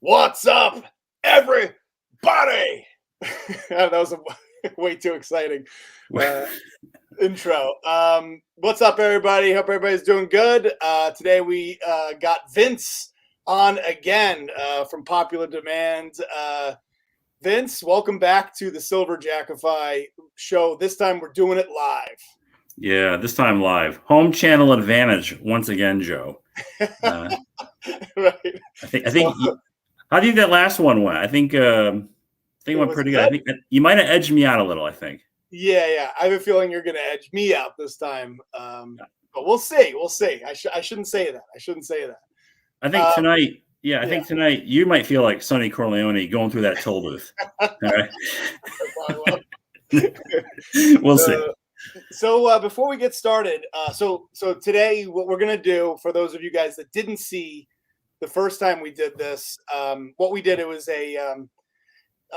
What's up, everybody? That was a way too exciting intro. What's up, everybody? Hope everybody's doing good. Today we got Vince on again from popular demand. Vince, welcome back to the Silverkackify show. This time we're doing it live. Yeah, this time live. Home channel advantage once again, Joe. Right. I think. How do you think that last one went? I think it went pretty good. I think you might have edged me out a little. I think. Yeah. I have a feeling you're going to edge me out this time, but we'll see. We'll see. I shouldn't say that. I think tonight. Yeah, I think tonight you might feel like Sonny Corleone going through that toll booth. All right. We'll see. So before we get started, so today what we're gonna do for those of you guys that didn't see the first time we did this, what we did, it was a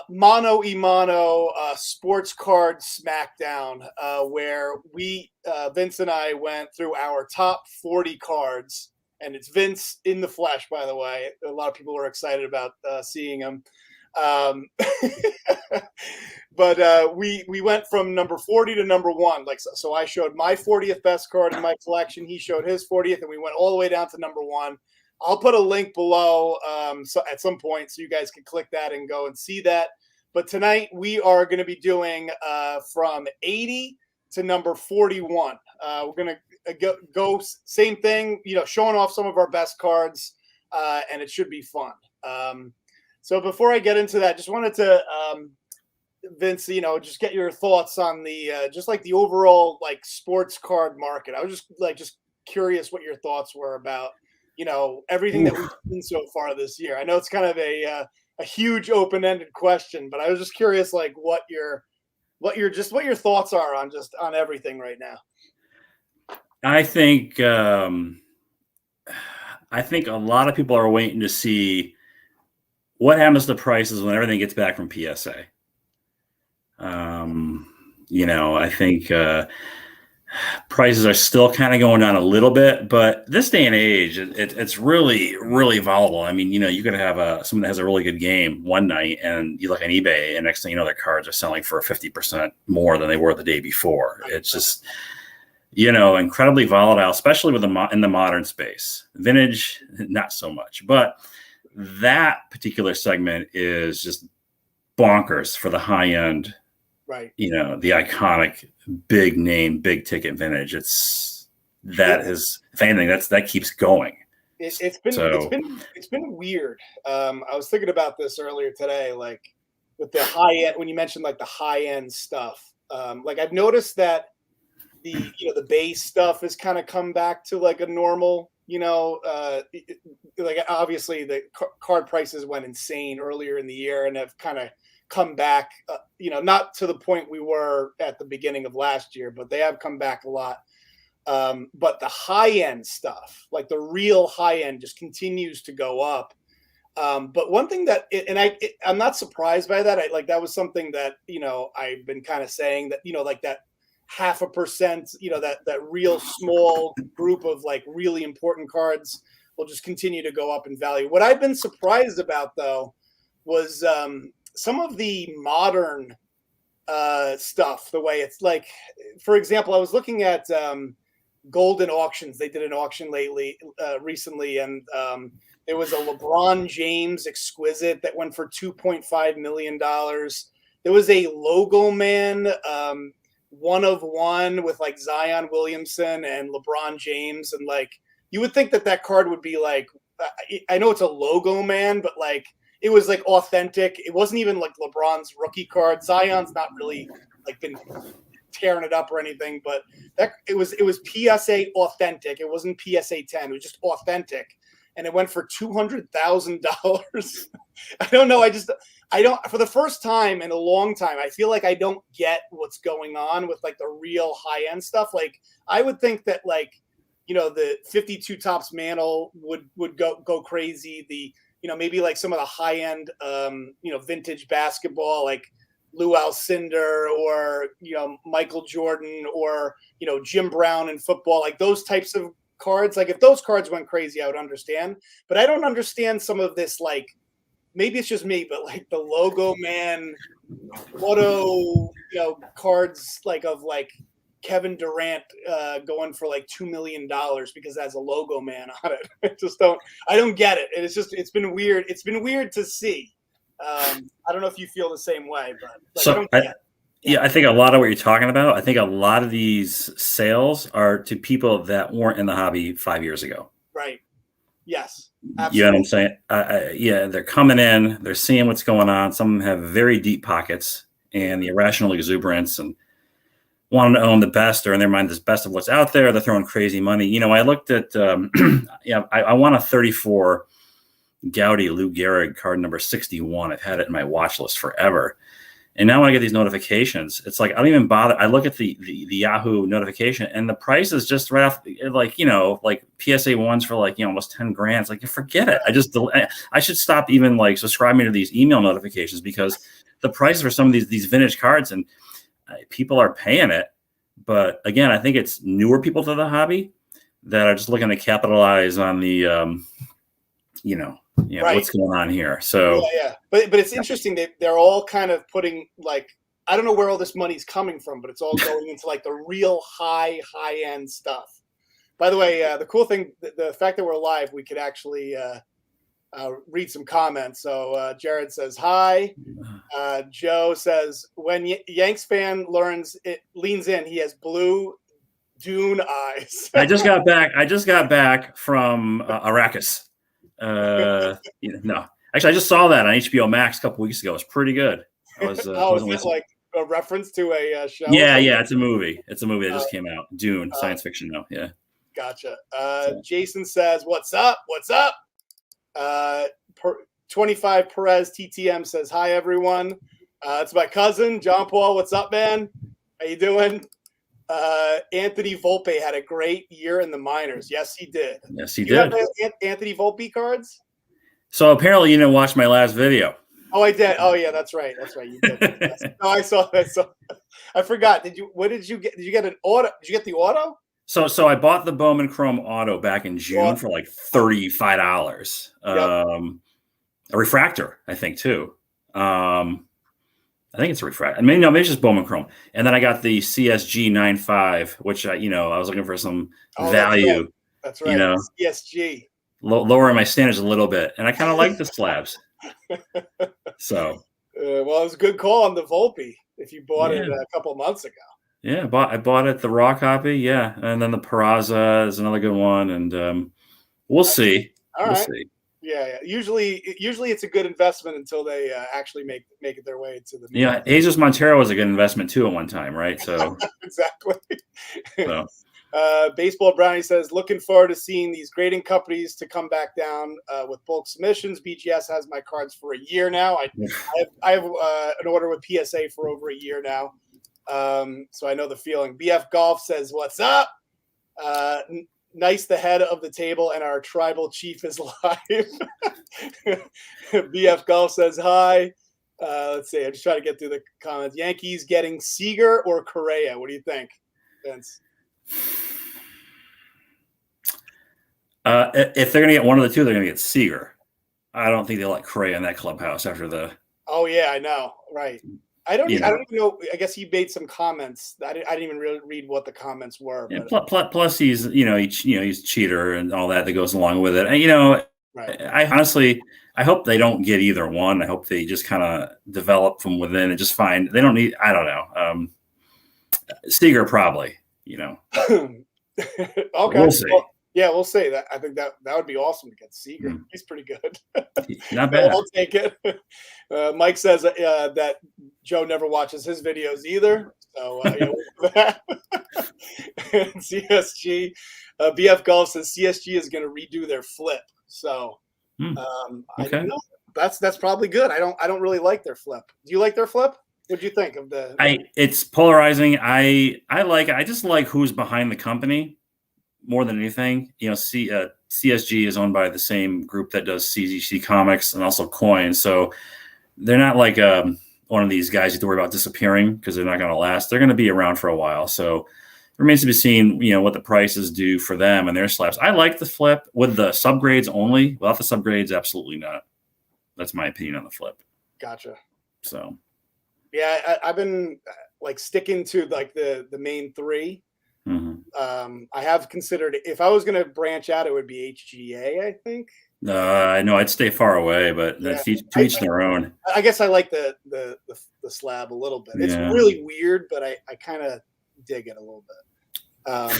mano a mano sports card Smackdown, where we Vince and I went through our top 40 cards, and it's Vince in the flesh, by the way. A lot of people were excited about seeing him. But we went from number 40 to number 1. So I showed my 40th best card in my collection. He showed his 40th, and we went all the way down to number 1. I'll put a link below so at some point so you guys can click that and go and see that. But tonight we are going to be doing from 80 to number 41. We're going to go same thing, showing off some of our best cards, and it should be fun. So before I get into that, just wanted to, Vince, just get your thoughts on the just like the overall sports card market. I was just curious what your thoughts were about everything that we've seen so far this year. I know it's kind of a huge open-ended question, but I was just curious what your thoughts are on everything right now. I think a lot of people are waiting to see what happens to prices when everything gets back from PSA. I think prices are still kind of going down a little bit, but this day and age, it's really, really volatile. I mean, you could have someone that has a really good game one night, and you look on eBay, and next thing you know, their cards are selling for 50% more than they were the day before. It's just, incredibly volatile, especially in the modern space. Vintage, not so much, but that particular segment is just bonkers for the high end. Right. The iconic big name, big ticket vintage. If anything, that keeps going. It's been weird. I was thinking about this earlier today, with the high end, when you mentioned the high end stuff. I've noticed that the base stuff has kind of come back to a normal, obviously the card prices went insane earlier in the year and have kind of come back, not to the point we were at the beginning of last year, but they have come back a lot. But the high end stuff, the real high end, just continues to go up. But one thing that, I'm not surprised by that. That was something that, I've been kind of saying that, that 0.5%, that real small group of really important cards will just continue to go up in value. What I've been surprised about though was some of the modern stuff, the way it's for example, I was looking at Golden Auctions. They did an auction recently, and there was a LeBron James exquisite that went for $2.5 million. There was a Logo Man 1 of 1 with Zion Williamson and LeBron James, and you would think that card would be I know it's a Logo Man, but it was authentic. It wasn't even LeBron's rookie card. Zion's not really been tearing it up or anything, but it was PSA authentic. It wasn't PSA 10. It was just authentic, and it went for $200,000. I don't know. I don't. For the first time in a long time, I feel I don't get what's going on with the real high end stuff. I would think that the 52 tops Mantle would go crazy. The maybe some of the high end vintage basketball Lou Alcindor or Michael Jordan or Jim Brown in football, those types of cards. If those cards went crazy, I would understand. But I don't understand some of this maybe it's just me, but like the Logo Man auto, cards of Kevin Durant going for like $2 million because it has a Logo Man on it. I don't get it. And it's been weird. It's been weird to see. I don't know if you feel the same way, but I don't get it. Yeah, I think a lot of what you're talking about, I think a lot of these sales are to people that weren't in the hobby 5 years ago. Right. Yes. Absolutely. You know what I'm saying? Yeah, they're coming in, they're seeing what's going on. Some of them have very deep pockets and the irrational exuberance and wanting to own the best, or in their mind, the best of what's out there. They're throwing crazy money. I looked at, I want a 34 Gaudy Lou Gehrig card number 61. I've had it in my watch list forever. And now when I get these notifications, it's like I don't even bother. I look at the Yahoo notification, and the price is just right off, like PSA ones for almost 10 grand. It's like, forget it. I should stop even subscribing to these email notifications, because the price for some of these vintage cards, and people are paying it. But again, I think it's newer people to the hobby that are just looking to capitalize on the, right. What's going on here. So yeah. But it's interesting that they're all kind of putting I don't know where all this money's coming from, but it's all going into the real high end stuff. By the way, the cool thing, the fact that we're live, we could actually read some comments. So Jared says hi. Joe says, when Yanks fan leans in, he has blue Dune eyes. I just got back from Arrakis. No, actually, I just saw that on HBO Max a couple weeks ago. It was pretty good. Is it a reference to a show? Yeah, it's a movie. It's a movie that just came out. Dune, science fiction. No, yeah. Gotcha. Jason says, "What's up? What's up?" 25 Perez TTM says, "Hi everyone. It's my cousin John Paul. What's up, man? How you doing?" Anthony Volpe had a great year in the minors. Yes, he did. Yes, he did. Anthony Volpe cards? So apparently you didn't watch my last video. Oh, I did. Oh, yeah, that's right. You did. No, I saw that. I forgot. What did you get? Did you get an auto? Did you get the auto? So I bought the Bowman Chrome auto back in June for $35. A refractor, I think, too. I think it's a refractor. Maybe it's just Bowman Chrome. And then I got the CSG 9.5, which I was looking for some value. That's right. CSG. Lowering my standards a little bit. And I kind of like the slabs. So. Well, it was a good call on the Volpe if you bought it a couple months ago. Yeah, I bought it, the raw copy. Yeah. And then the Peraza is another good one. And we'll see. All right. See. Yeah. Usually it's a good investment until they actually make it their way to the. Yeah, Jesus Montero was a good investment too at one time, right? So exactly. So. Baseball Brownie says, looking forward to seeing these grading companies to come back down with bulk submissions. BGS has my cards for a year now. I have an order with PSA for over a year now, so I know the feeling. BF Golf says, "What's up? Nice, the head of the table, and our tribal chief is live." BF Golf says hi. Let's see. I'm just trying to get through the comments. Yankees getting Seeger or Correa? What do you think, Vince? If they're going to get one of the two, they're going to get Seeger. I don't think they'll let Correa in that clubhouse after the. Oh yeah, I know. Right. I don't even know. I guess he made some comments. I didn't even really read what the comments were. Yeah, plus he's he's a cheater and all that goes along with it. And right. I honestly hope they don't get either one. I hope they just kind of develop from within and just find they don't need. I don't know. Seeger probably. Okay. We'll see. Well, yeah, we'll see. That I think that would be awesome to get Seeger. Mm. He's pretty good. Not bad. I'll take it. Mike says that Joe never watches his videos either. So CSG, BF Golf says CSG is going to redo their flip. So okay. I don't know. That's probably good. I don't really like their flip. Do you like their flip? What do you think of the? It's polarizing. I like it. I just like who's behind the company more than anything. CSG is owned by the same group that does CGC Comics and also Coin. So they're not like one of these guys you have to worry about disappearing because they're not going to last. They're going to be around for a while. So it remains to be seen, what the prices do for them and their slabs. I like the flip with the subgrades only. Without the subgrades, absolutely not. That's my opinion on the flip. Gotcha. So, yeah, I've been like sticking to like the main three. I have considered if I was going to branch out, it would be HGA, I think. I know I'd stay far away, but that's to each their own. I guess I like the slab a little bit. It's really weird, but I kind of dig it a little bit. A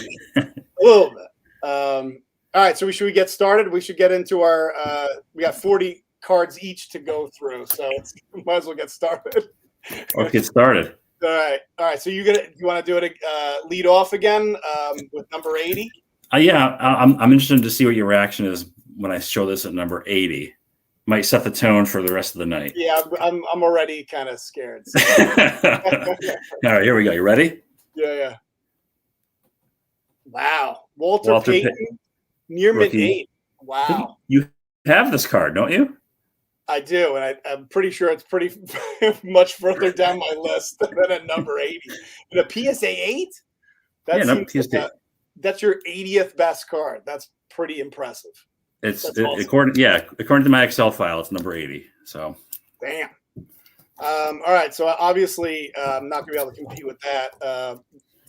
little bit. All right, so should we get started? We should get into our. We got 40 cards each to go through, so might as well get started. Let's get started. All right. So you want to do it lead off again with number 80? Yeah, I'm interested to see what your reaction is when I show this at number 80. Might set the tone for the rest of the night. Yeah, I'm already kind of scared. So. All right, here we go. You ready? Yeah. Wow, Walter Payton, near mid-8. Wow. You have this card, don't you? I do, and I'm pretty sure it's pretty much further down my list than at number 80. And a PSA 8? PSA. That's your 80th best card. That's pretty impressive. Awesome. According to my Excel file, it's number 80. So damn. All right, so obviously I'm not going to be able to compete with that.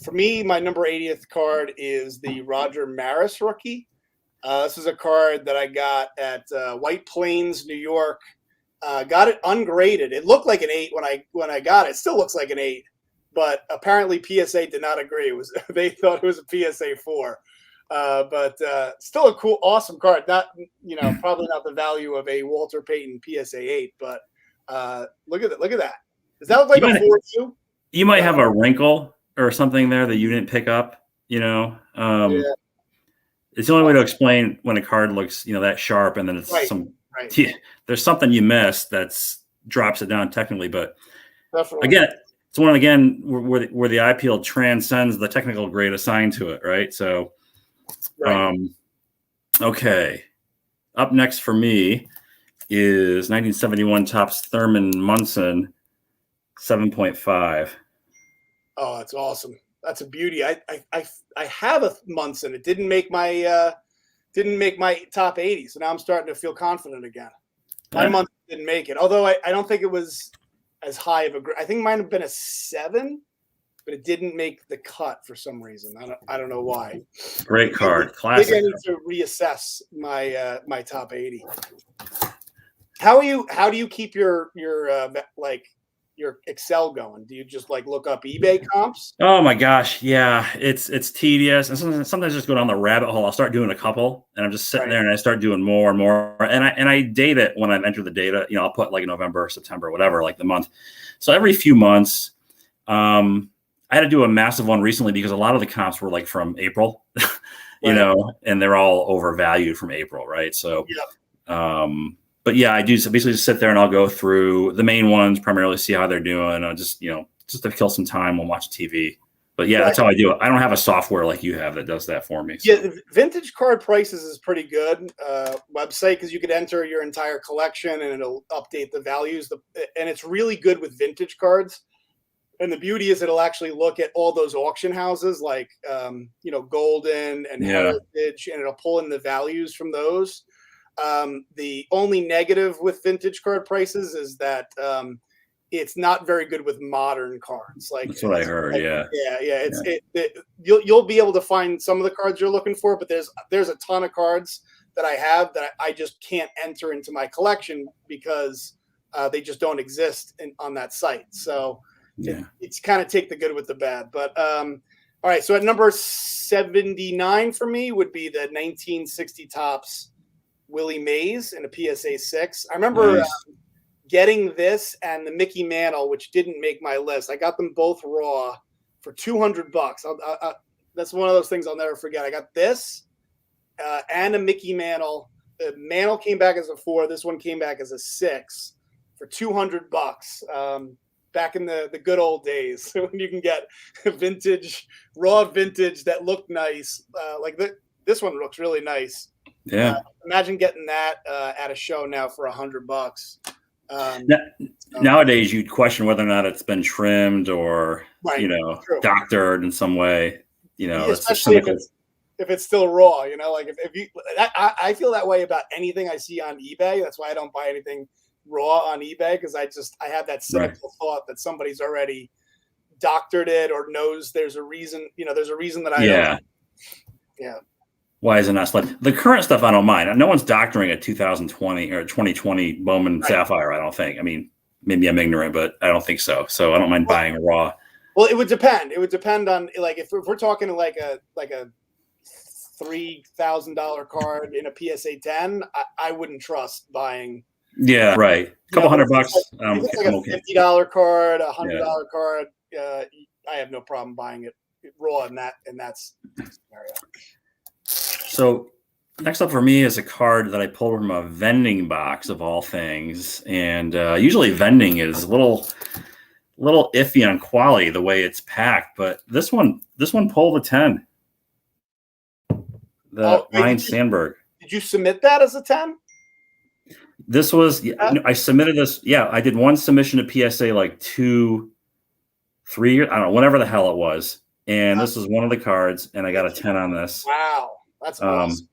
For me, my number 80th card is the Roger Maris rookie. This is a card that I got at White Plains, New York. Got it ungraded. It looked like an 8 when I got it. It still looks like an 8, but apparently PSA did not agree. They thought it was a PSA 4. But still a cool, awesome card. Not probably not the value of a Walter Payton PSA 8, but look at that. Does that look like a 4 too? You might have a wrinkle or something there that you didn't pick up. It's the only way to explain when a card looks, that sharp, and then it's there's something you missed that's drops it down technically. But definitely. Again, it's one where the IPL transcends the technical grade assigned to it, right? So, okay. Up next for me is 1971 Topps Thurman Munson 7.5. Oh, that's awesome. That's a beauty. I have a Munson. It didn't make my top 80. So now I'm starting to feel confident again. My Munson didn't make it. Although I don't think it was as high of a grade. I think mine have been a 7, but it didn't make the cut for some reason. I don't know why. Great card. Classic. I think I need to reassess my my top 80. How do you keep your Excel going? Do you just look up eBay comps? Oh my gosh, yeah, it's tedious, and sometimes I just go down the rabbit hole. I'll start doing a couple, and I'm just sitting there, and I start doing more and more, and I date it when I enter the data. I'll put November, September, whatever, the month. So every few months, I had to do a massive one recently because a lot of the comps were from April, and they're all overvalued from April, right? So, but yeah, I do basically just sit there and I'll go through the main ones, primarily see how they're doing. I'll just to kill some time while watching TV. But yeah, that's how I do it. I don't have a software like you have that does that for me. So. Yeah, Vintage Card Prices is pretty good website because you could enter your entire collection and it'll update the values. And it's really good with vintage cards. And the beauty is it'll actually look at all those auction houses like Golden and Heritage, and it'll pull in the values from those. The only negative with Vintage Card Prices is that it's not very good with modern cards. That's what I heard. You'll be able to find some of the cards you're looking for, but there's a ton of cards that I have that I just can't enter into my collection because they just don't exist on that site. So it's kind of take the good with the bad. But all right, so at number 79 for me would be the 1960 Topps Willie Mays in a PSA 6. I remember getting this and the Mickey Mantle, which didn't make my list. I got them both raw for $200. That's one of those things I'll never forget. I got this and a Mickey Mantle. The Mantle came back as a 4. This one came back as a 6 for $200. Back in the good old days when you can get raw vintage that looked nice. This one looks really nice. Yeah. Imagine getting that at a show now for $100. Nowadays, you'd question whether or not it's been trimmed or doctored in some way. Especially if it's still raw. If you, I feel that way about anything I see on eBay. That's why I don't buy anything raw on eBay because I have that cynical thought that somebody's already doctored it or knows there's a reason. There's a reason that I don't. Yeah. Why is it not selected? The current stuff I don't mind. No one's doctoring a 2020 or 2020 Bowman Sapphire. I don't think. I mean, maybe I'm ignorant, but I don't think so. So I don't mind buying a raw. Well, it would depend. It would depend on like if we're talking like a $3,000 card in a PSA 10. I wouldn't trust buying. Yeah, right. A couple $100. If it's like a $50 card, a $100 card. I have no problem buying it raw in that scenario. So next up for me is a card that I pulled from a vending box of all things, and usually vending is a little iffy on quality the way it's packed, but this one pulled a 10. Ryan Sandberg. Did you submit that as a 10? This was I submitted this. Yeah, I did one submission to PSA like 2-3 years. I don't know, whenever the hell it was. And this is one of the cards, and I got a 10 on this. Wow. That's awesome.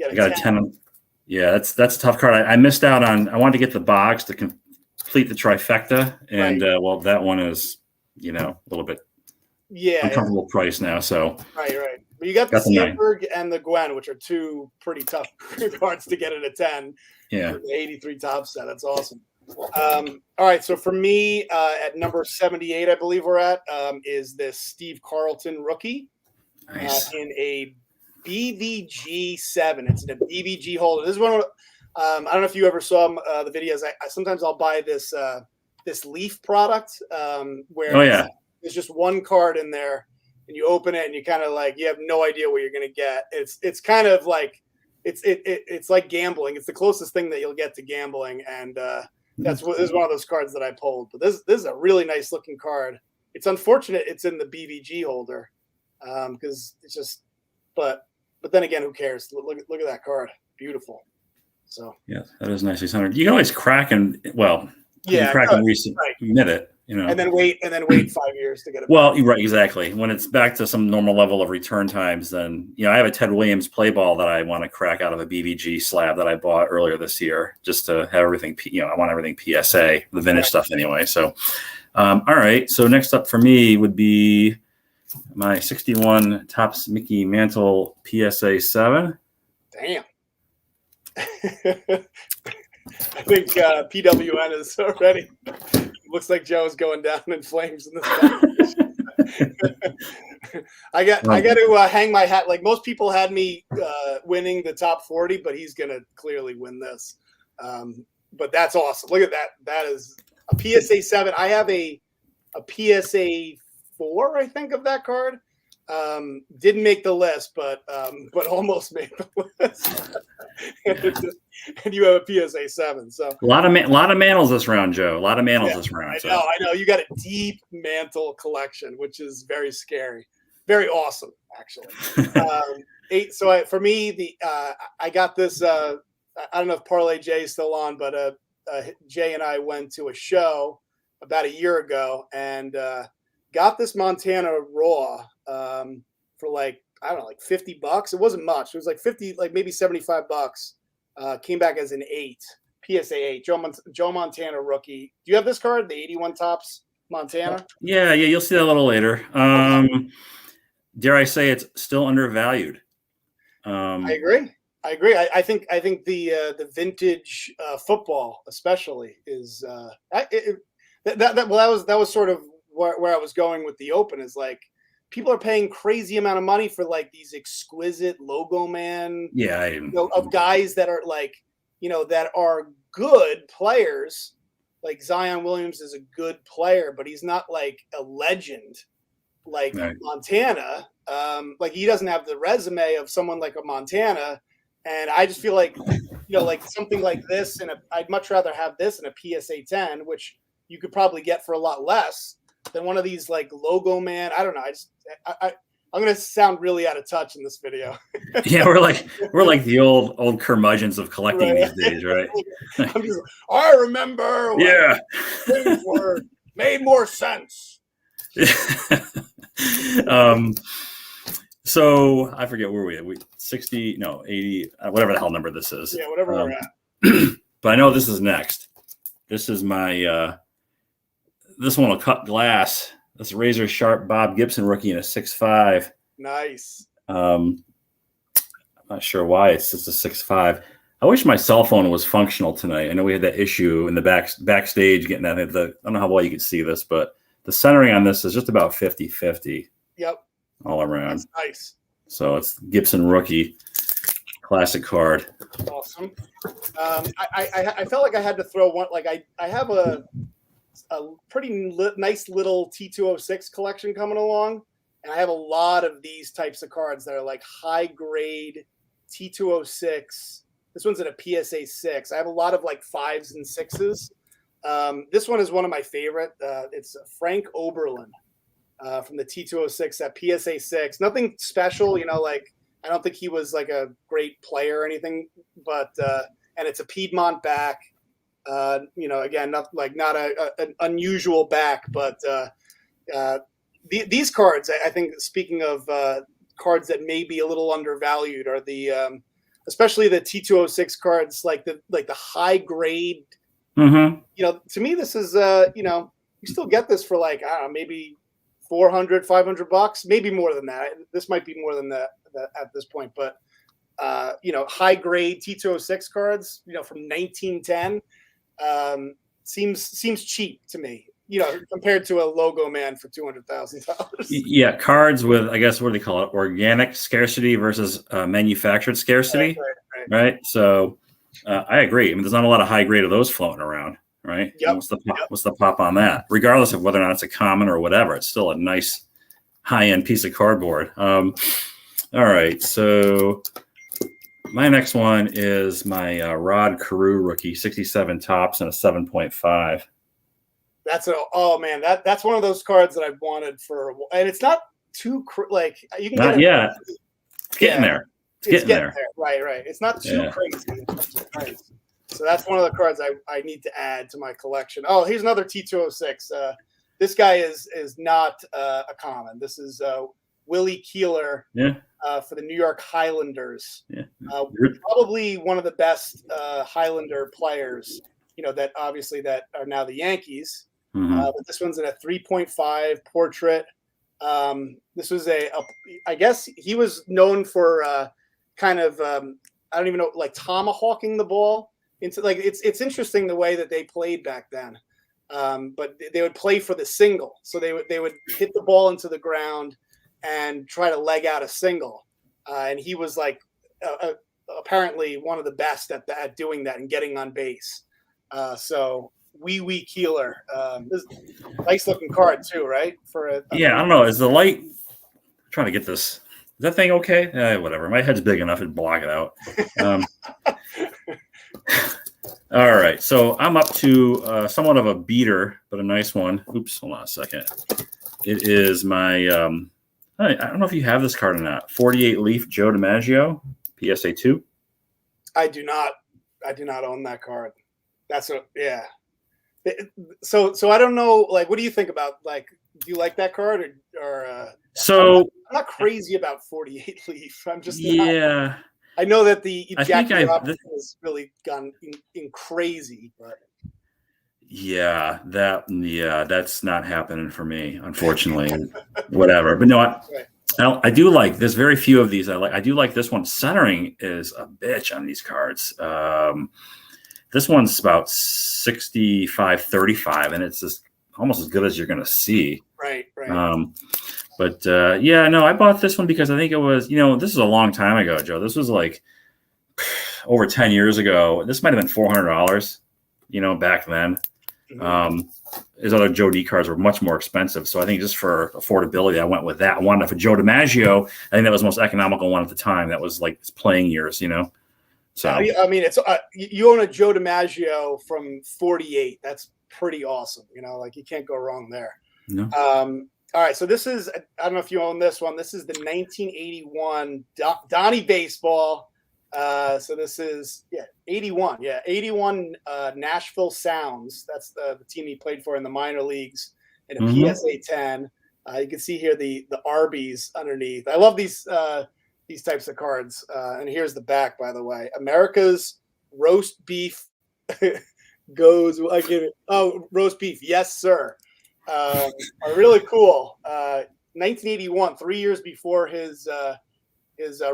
I got a 10. Yeah, that's a tough card. I missed out on. I wanted to get the box to complete the trifecta, and well, that one is a little bit uncomfortable price now. So right. But you got the Sandberg and the Gwen, which are two pretty tough cards to get in a 10. Yeah, the 83 top set. That's awesome. All right, so for me, at number 78, I believe we're at, is this Steve Carlton rookie. Nice. In a BVG 7. It's in a BVG holder. This is one of I don't know if you ever saw the videos. I sometimes I'll buy this Leaf product where there's just one card in there, and you open it and you kind of like you have no idea what you're gonna get. It's kind of like it's like gambling. It's the closest thing that you'll get to gambling, and this is one of those cards that I pulled. But this is a really nice looking card. It's unfortunate it's in the BVG holder because it's just but then again, who cares? Look at that card. Beautiful. So yeah, that is nicely centered. You can always crack and resubmit it, and then wait 5 years to get it. Well, you're right, exactly. When it's back to some normal level of return times, then I have a Ted Williams play ball that I want to crack out of a BVG slab that I bought earlier this year, just to have everything. I want everything PSA, the vintage stuff anyway. So, all right. So next up for me would be my 61 Topps Mickey Mantle PSA 7. Damn. I think PWN is already. Looks like Joe is going down in flames in this. I got to hang my hat. Like most people had me winning the top 40, but he's going to clearly win this. But that's awesome. Look at that. That is a PSA 7. I have a PSA 4, I think, of that card. Didn't make the list, but almost made the list. and you have a PSA 7. So a lot of Mantles this round, Joe. A lot of Mantles this round. I know. You got a deep Mantle collection, which is very scary, very awesome, actually. For me, I got this. I don't know if Parlay Jay is still on, but Jay and I went to a show about a year ago and got this Montana Raw for like, I don't know, like $50. It wasn't much. It was like 50, like maybe $75. Came back as an 8, PSA 8, Joe Montana rookie. Do you have this card, the 81 Topps Montana? Yeah, you'll see that a little later. Dare I say it's still undervalued? I agree. I think the vintage football especially is that was sort of where I was going with the Open is like people are paying crazy amount of money for like these exquisite logo man of guys that are like that are good players. Like Zion Williams is a good player, but he's not like a legend like Montana. Like he doesn't have the resume of someone like a Montana. And I just feel like, like something like this, and I'd much rather have this in a PSA 10, which you could probably get for a lot less than one of these like logo man. I don't know. I'm going to sound really out of touch in this video. Yeah, we're like the old curmudgeons of collecting these days, right? I remember. When things made more sense. So I forget where we 60, no 80, whatever the hell number this is. Yeah, whatever we're at. But I know this is next. This is my this one will cut glass. This razor sharp Bob Gibson rookie in a 6.5. Nice. I'm not sure why it's just a 6.5. I wish my cell phone was functional tonight. I know we had that issue in the backstage getting that. I don't know how well you can see this, but the centering on this is just about 50-50. Yep. All around. That's nice. So it's Gibson rookie, classic card. Awesome. I felt like I had to throw one. Like I have a pretty nice little T206 collection coming along, and I have a lot of these types of cards that are like high grade T206. This one's in a PSA 6. I have a lot of like 5s and 6s. This one is one of my favorite. It's Frank Oberlin from the T206 at PSA 6. Nothing special, like I don't think he was like a great player or anything, but and it's a Piedmont back. Again, not an unusual back, but these cards, I think, speaking of cards that may be a little undervalued, are the especially the T206 cards, like the high grade. Mm-hmm. To me, this is you still get this for like, I don't know, maybe $400-$500, maybe more than that. This might be more than that at this point, but high grade T206 cards, from 1910, seems cheap to me, compared to a logo man for $200,000. Yeah, cards with, I guess, what do they call it? Organic scarcity versus manufactured scarcity, right? So I agree. I mean, there's not a lot of high grade of those floating around, right? Yep. What's the pop on that? Regardless of whether or not it's a common or whatever, it's still a nice high-end piece of cardboard. All right, so my next one is my Rod Carew rookie, 67 tops and a 7.5. That's one of those cards that I've wanted for, and it's not too you can not get it. Yet. It's getting there. It's getting there. Right. It's not too crazy. So that's one of the cards I need to add to my collection. Oh, here's another T206. This guy is not a common. This is Willie Keeler for the New York Highlanders. Yeah. Probably one of the best Highlander players, that obviously that are now the Yankees. Mm-hmm. But this one's in a 3.5 portrait. This was I guess he was known for kind of, I don't even know, like tomahawking the ball into, like, it's interesting the way that they played back then. But they would play for the single. So they would hit the ball into the ground and try to leg out a single. And he was like, apparently one of the best at doing that and getting on base. So Wee Keeler, this nice looking card too, right? I don't know. Is the light? I'm trying to get this. Is that thing okay? Whatever. My head's big enough to block it out. All right. So I'm up to somewhat of a beater, but a nice one. Oops. Hold on a second. It is my. I don't know if you have this card or not. 48 leaf Joe DiMaggio, PSA 2. I do not own that card. Yeah. So I don't know. Like, what do you think about, like, do you like that card or so? I'm not crazy about 48 leaf. I'm just yeah. I know that the Jackie Robinson has really gone in crazy, but that's not happening for me, unfortunately. Whatever, but no, I do like. There's very few of these I like. I do like this one. Centering is a bitch on these cards. This one's about 65-35, and it's just almost as good as you're going to see. Right. I bought this one because I think it was, this is a long time ago, Joe. This was like over 10 years ago. This might have been $400, back then. Mm-hmm. His other Joe D cards were much more expensive. So I think just for affordability, I went with that. I wanted for Joe DiMaggio. I think that was the most economical one at the time. That was like his playing years, So I mean, it's you own a Joe DiMaggio from 48. That's pretty awesome. Like, you can't go wrong there. No. All right, so this is, I don't know if you own this one. This is the 1981 Donnie baseball. So this is 81. 81 Nashville Sounds. That's the team he played for in the minor leagues in a PSA 10. You can see here the Arby's underneath. I love these types of cards. And here's the back, by the way. America's roast beef goes. I give it. Oh, roast beef. Yes, sir. Are really cool. 1981, 3 years before his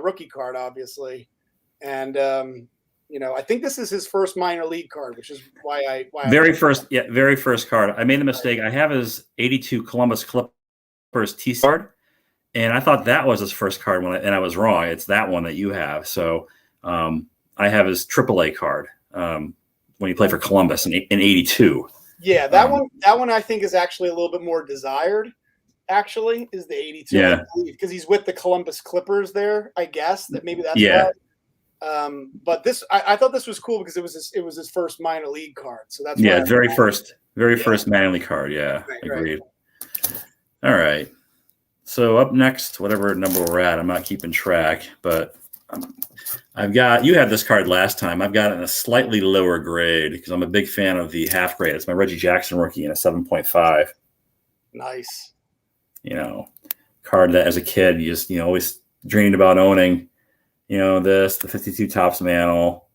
rookie card, obviously, and I think this is his first minor league card, which is why very first card. I made the mistake. I have his 82 Columbus Clippers T card, and I thought that was his first card and I was wrong. It's that one that you have. So I have his AAA card when he played for Columbus in 82. Yeah, that one I think is actually a little bit more desired. Actually, is the 82? Yeah, because he's with the Columbus Clippers there. I guess that maybe that's right. But this, I thought this was cool because it was his first minor league card. So that's very first minor league card. Yeah, right, agreed. Right. All right. So up next, whatever number we're at, I'm not keeping track, but you had this card last time. I've got it in a slightly lower grade because I'm a big fan of the half grade. It's my Reggie Jackson rookie in a 7.5. Nice. Card that as a kid you just always dreamed about owning. The 52 Topps Mantle.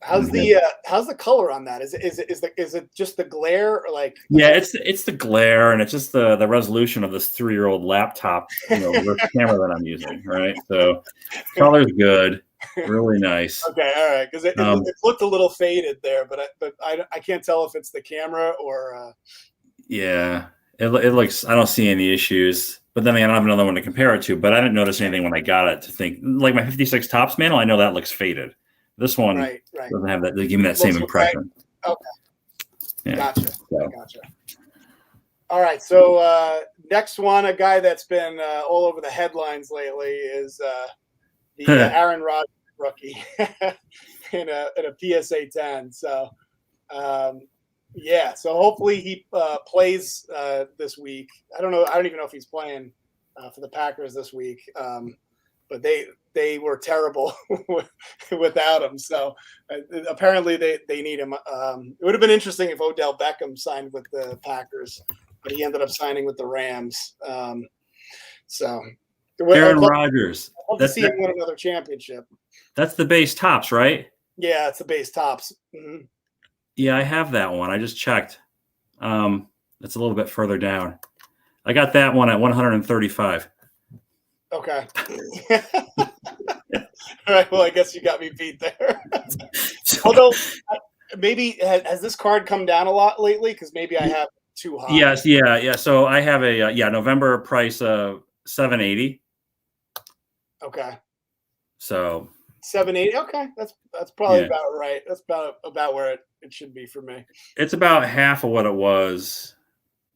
How's the color on that? Is it just the glare or like? Yeah, it's the glare, and it's just the resolution of this 3-year-old laptop camera that I'm using. Right, so color's good, really nice. Okay, all right, because it looked a little faded there, but I can't tell if it's the camera or. Yeah, it looks. I don't see any issues. But then I don't have another one to compare it to. But I didn't notice anything when I got it to think like my 56 Topps Mantle. I know that looks faded. This one doesn't have that. They give me that same impression. Okay. Yeah. Gotcha. All right. So next one, a guy that's been all over the headlines lately is the Aaron Rodgers rookie in a PSA 10. So so hopefully he plays this week. I don't know. I don't even know if he's playing for the Packers this week. But they were terrible without him. So apparently they need him. It would have been interesting if Odell Beckham signed with the Packers, but he ended up signing with the Rams. Aaron Rodgers. I'd love to see him win another championship. That's the base Topps, right? Yeah, it's the base Topps. Mm-hmm. Yeah, I have that one. I just checked. It's a little bit further down. I got that one at 135. Okay. All right. Well, I guess you got me beat there. Although, maybe has this card come down a lot lately? Because maybe I have too high. Yes. Yeah. So I have a November price of $780. Okay. So $780. Okay, that's probably about right. That's about where it should be for me. It's about half of what it was,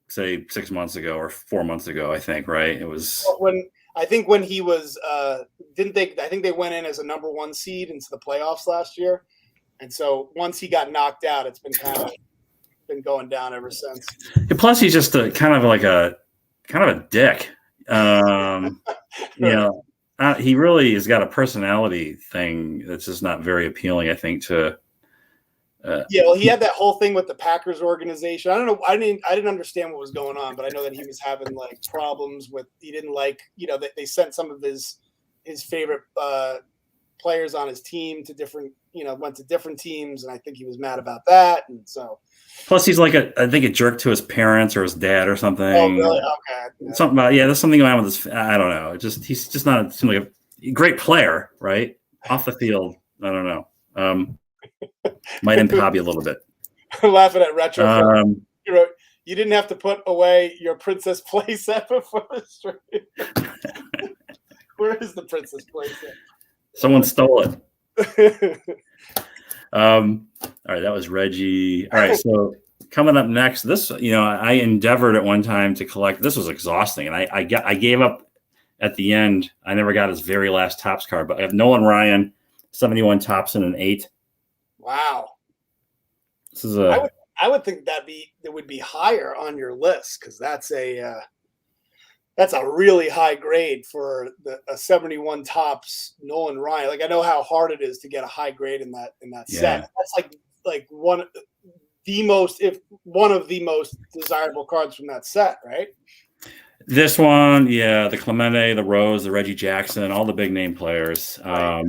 say 6 months ago or 4 months ago. I think. Right. It was when he was I think they went in as a number 1 seed into the playoffs last year, and so once he got knocked out, it's been going down ever since. And plus, he's just kind of a dick. He really has got a personality thing that's just not very appealing, I think, to. He had that whole thing with the Packers organization. I don't know. I didn't understand what was going on, but I know that he was having like problems with. He didn't like, that they sent some of his favorite players on his team to different, went to different teams, and I think he was mad about that. And so, plus he's like I think a jerk to his parents or his dad or something. Oh, really? Okay. Yeah. Something about there's something going on with his. I don't know. He's just not seems like a great player, right? Off the field, I don't know. Might hobby a little bit. Laughing at retro. You didn't have to put away your princess playset before the stream. Where is the princess playset? Someone stole it. All right, that was Reggie. All right, so coming up next, this I endeavored at one time to collect. This was exhausting, and I gave up at the end. I never got his very last Topps card, but I have Nolan Ryan, 71 Topps and an 8. Wow. This is I would think that would be higher on your list because that's a really high grade for a 71 Topps Nolan Ryan. Like I know how hard it is to get a high grade in that set. That's like one of the most desirable cards from that set, right? This one, the Clemente, the Rose, the Reggie Jackson, all the big name players. Right.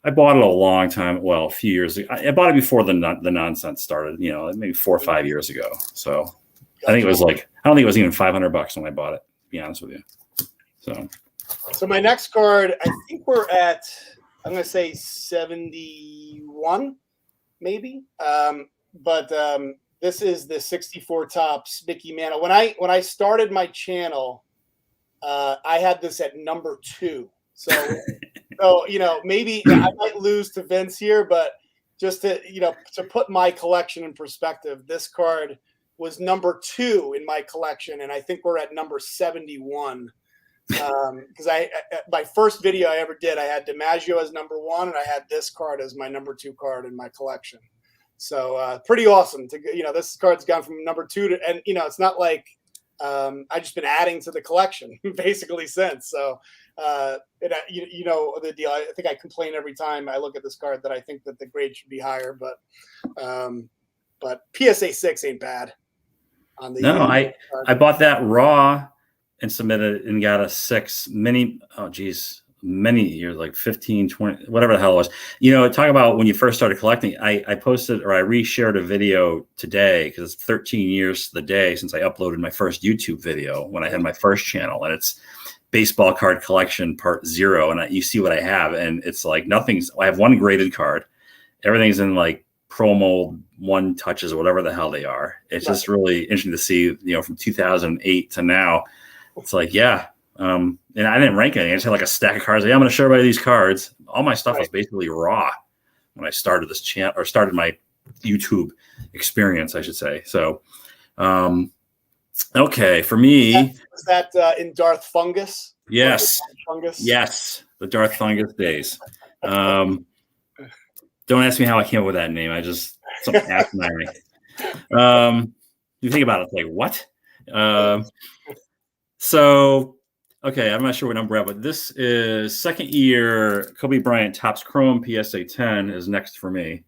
I bought it a long time. Well, a few years ago. I bought it before the nonsense started. You know, maybe 4 or 5 years ago. So gotcha. I think it was like I don't think it was even $500 when I bought it. To be honest with you. So my next card, I think we're at. I'm going to say 71, maybe. But this is the 64 Topps Mickey Mantle. When I started my channel, I had this at number 2. So, you know, maybe I might lose to Vince here, but just to, you know, to put my collection in perspective, this card was number 2 in my collection, and I think we're at number 71. Because my first video I ever did, I had DiMaggio as number 1, and I had this card as my number 2 card in my collection. So pretty awesome to, you know, this card's gone from number 2 to, and you know, it's not like I've just been adding to the collection basically since. So you know the deal. I think I complain every time I look at this card that I think that the grade should be higher, but PSA 6 ain't bad. On the I bought that raw and submitted and got a 6 many years, like 15, 20, whatever the hell it was. You know, talk about when you first started collecting. I posted or I reshared a video today because it's 13 years to the day since I uploaded my first YouTube video when I had my first channel, and it's baseball card collection part 0. And you see what I have, and it's like I have 1 graded card. Everything's in like promo 1 touches or whatever the hell they are. It's just really interesting to see, you know, from 2008 to now. It's like, yeah. And I didn't rank anything. I just had like a stack of cards. Like, I'm going to show everybody these cards. All my stuff was basically raw when I started this channel or started my YouTube experience, I should say. So, okay. For me, was that in Darth Fungus? Yes. Yes. The Darth Fungus days. Don't ask me how I came up with that name. I just, something asinine. You think about it, it's like, what? So, okay, I'm not sure what number we're at, but this is second year Kobe Bryant Topps Chrome PSA 10 is next for me.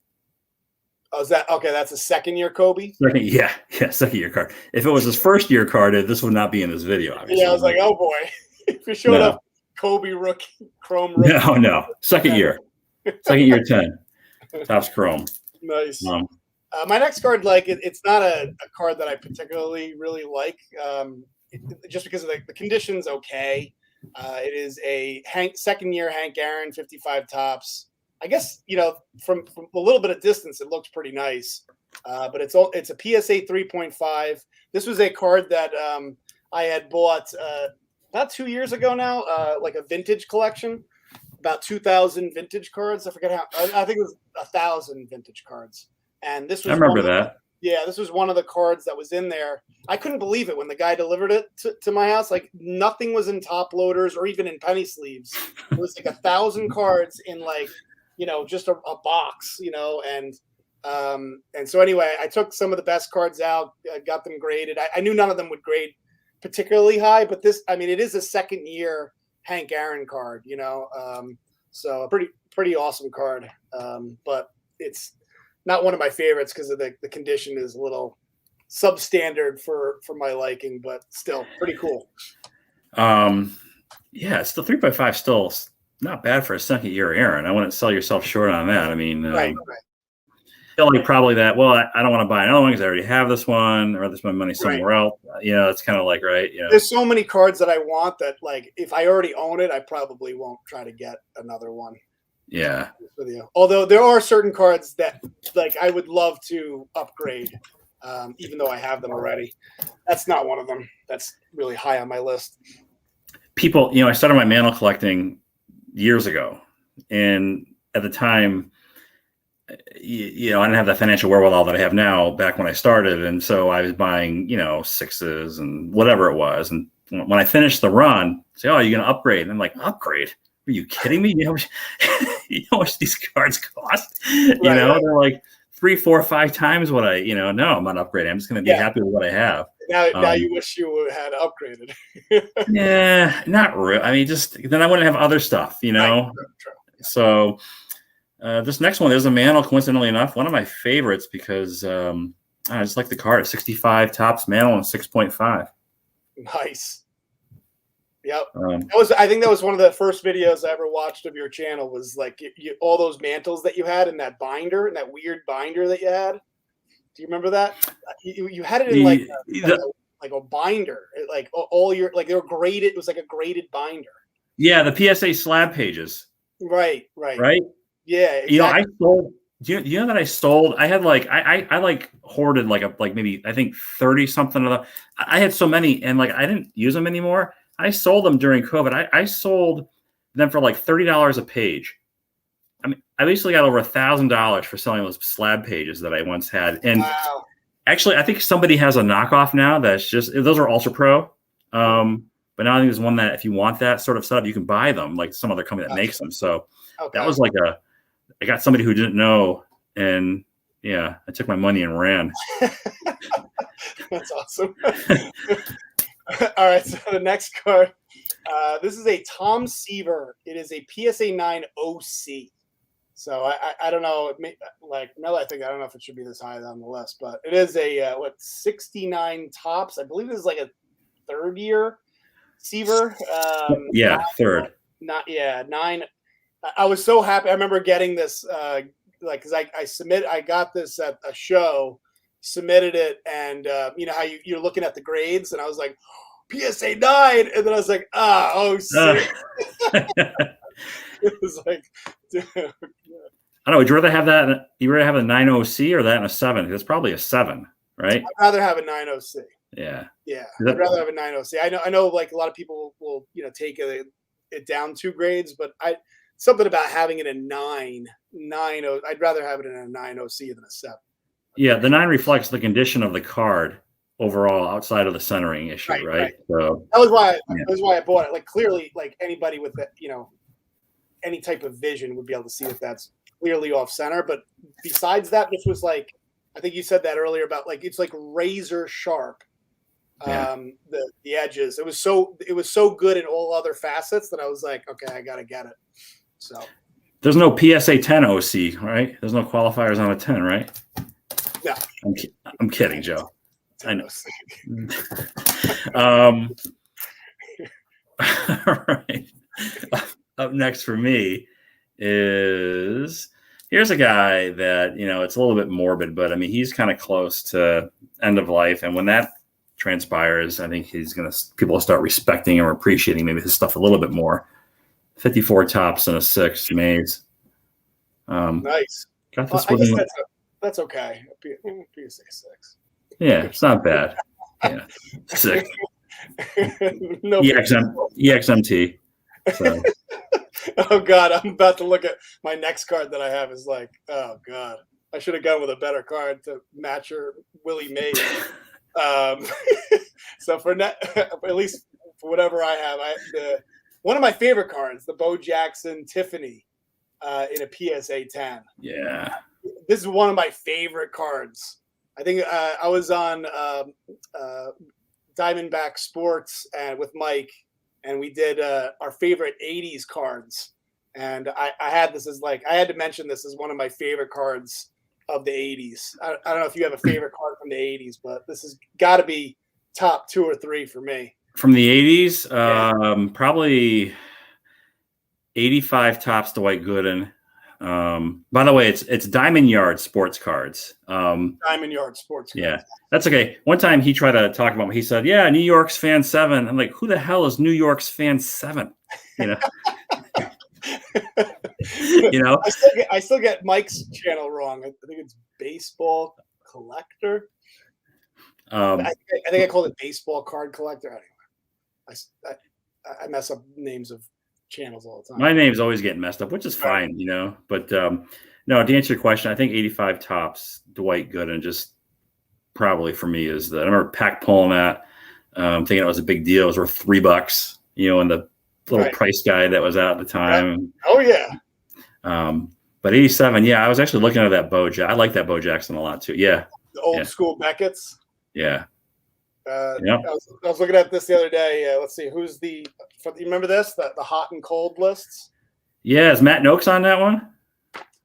Oh, is that okay? That's a second year Kobe? Second year card. If it was his first year card, this would not be in this video, obviously. Yeah, I was like, oh boy. If you showed up Kobe rookie, Chrome rookie. No. Second year 10. Topps Chrome. Nice. My next card, like, it's not a card that I particularly really like. Just because of the conditions, okay. It is a second year Hank Aaron 55 Topps. I guess, you know, from a little bit of distance, it looks pretty nice. But it's a PSA 3.5. This was a card that I had bought about 2 years ago now, like a vintage collection, about 2,000 vintage cards. I forget how. I think it was 1,000 vintage cards. And this was. I remember that. Yeah, this was one of the cards that was in there. I couldn't believe it when the guy delivered it to my house. Like, nothing was in top loaders or even in penny sleeves. It was like 1,000 cards in, like, you know, just a box, you know. And so anyway, I took some of the best cards out, got them graded. I knew none of them would grade particularly high, but this, I mean, it is a second year Hank Aaron card, you know. So a pretty awesome card. But it's not one of my favorites because of the condition is a little substandard for my liking, but still pretty cool. Yeah, it's the 3.5 still not bad for a second year Aaron. I wouldn't sell yourself short on that. I mean, right. Like probably that. Well, I don't want to buy another one because I already have this one, or this my money somewhere else. You know, it's kind of like You know, there's so many cards that I want that, like, if I already own it, I probably won't try to get another one. Yeah. Although there are certain cards that, like, I would love to upgrade, even though I have them already. That's not one of them. That's really high on my list. People, you know, I started my Mantle collecting years ago, and at the time, you know, I didn't have the financial wherewithal that I have now back when I started. And so I was buying, you know, 6s and whatever it was. And when I finished the run, say, oh, you're going to upgrade. And I'm like, upgrade? Are you kidding me? You know how much these cards cost? You know, they're like 3, 4, 5 times what no, I'm not upgrading. I'm just going to be happy with what I have. Now you wish you had upgraded. Yeah, not real. I mean, just then I wouldn't have other stuff, you know? True. So this next one is a Mantle, coincidentally enough, one of my favorites because I just like the card. 65 Topps Mantle and 6.5. Nice. Yep. I think that was one of the first videos I ever watched of your channel. Was like all those mantles that you had in that binder, and that weird binder that you had. Do you remember that? You had it in like a binder, like all your like they were graded. It was like a graded binder. Yeah, the PSA slab pages. Right. Yeah, exactly. You know, I sold. Do you know that I sold? I had like I like hoarded like maybe I think 30 something of them. I had so many, and like I didn't use them anymore. I sold them during COVID. I sold them for like $30 a page. I mean, I basically got over $1,000 for selling those slab pages that I once had. And wow. Actually, I think somebody has a knockoff now that's just those are Ultra Pro. But now I think there's one that if you want that sort of setup, you can buy them, like some other company that makes them. So that was like I got somebody who didn't know, and yeah, I took my money and ran. That's awesome. All right, so the next card, this is a Tom Seever. It is a PSA 9 OC. So I don't know, like now that I think I don't know if it should be this high on the list, but it is a 69 tops. I believe this is like a third year Seever. Third. Nine. I was so happy. I remember getting this, because I got this at a show, submitted it, and you know how you're looking at the grades, and I was like, PSA 9, and then I was like, shit. It was like, dude. I don't know. Would you rather have that? You rather have a 9 OC or that in a 7? It's probably a 7, right? I'd rather have a 9 OC. Yeah. I'd rather have a 9 OC. I know, like a lot of people will take it down 2 grades, but something about having it in 9. I'd rather have it in a 9 OC than a 7. Yeah, the 9 reflects the condition of the card overall, outside of the centering issue, right? So that was why I bought it. Like clearly, like anybody with that, any type of vision would be able to see that that's clearly off center. But besides that, this was like, I think you said that earlier about like it's like razor sharp. The edges. It was so good in all other facets that I was like, okay, I gotta get it. So there's no PSA 10 OC, right? There's no qualifiers on a 10, right? No. I'm kidding, Joe. I know. All right. Up next for me is here's a guy that, it's a little bit morbid, but I mean, he's kind of close to end of life. And when that transpires, I think people will start respecting or appreciating maybe his stuff a little bit more. 54 tops and a 6 Mays. Nice. Got this that's okay. PSA 6. Yeah, it's not bad. Yeah, 6. No EXMT. So. Oh God, I'm about to look at my next card that I have. Is like, oh God, I should have gone with a better card to match your Willie Mays. So at least for whatever I have, one of my favorite cards, the Bo Jackson Tiffany, in a PSA 10. Yeah, this is one of my favorite cards. I think I was on Diamondback Sports and with Mike, and we did our favorite 80s cards. And I had this as I had to mention this as one of my favorite cards of the 80s. I don't know if you have a favorite card from the 80s, but this has got to be top 2 or 3 for me. From the 80s, probably 85 tops Dwight Gooden. By the way, it's Diamond Yard Sports Cards. Diamond Yard Sports Cards. Yeah, that's okay. One time he tried to talk about me. He said, yeah, New York's Fan 7. I'm like, who the hell is New York's Fan 7? I still get Mike's channel wrong. I think it's Baseball Collector. I think I called it Baseball Card Collector. Anyway, I mess up names of channels all the time. My name's always getting messed up, which is fine, But no, to answer your question, I think 85 tops Dwight Gooden just probably for me is that I remember Pack pulling that, thinking it was a big deal. It was worth $3, and the little price guide that was out at the time. Oh yeah. But 87, yeah, I was actually looking at that Bo Jackson. I like that Bo Jackson a lot too. Yeah. The old school Beckett's. Yeah. I was looking at this the other day. Let's see, who's you remember this? The hot and cold lists? Yeah, is Matt Noakes on that one?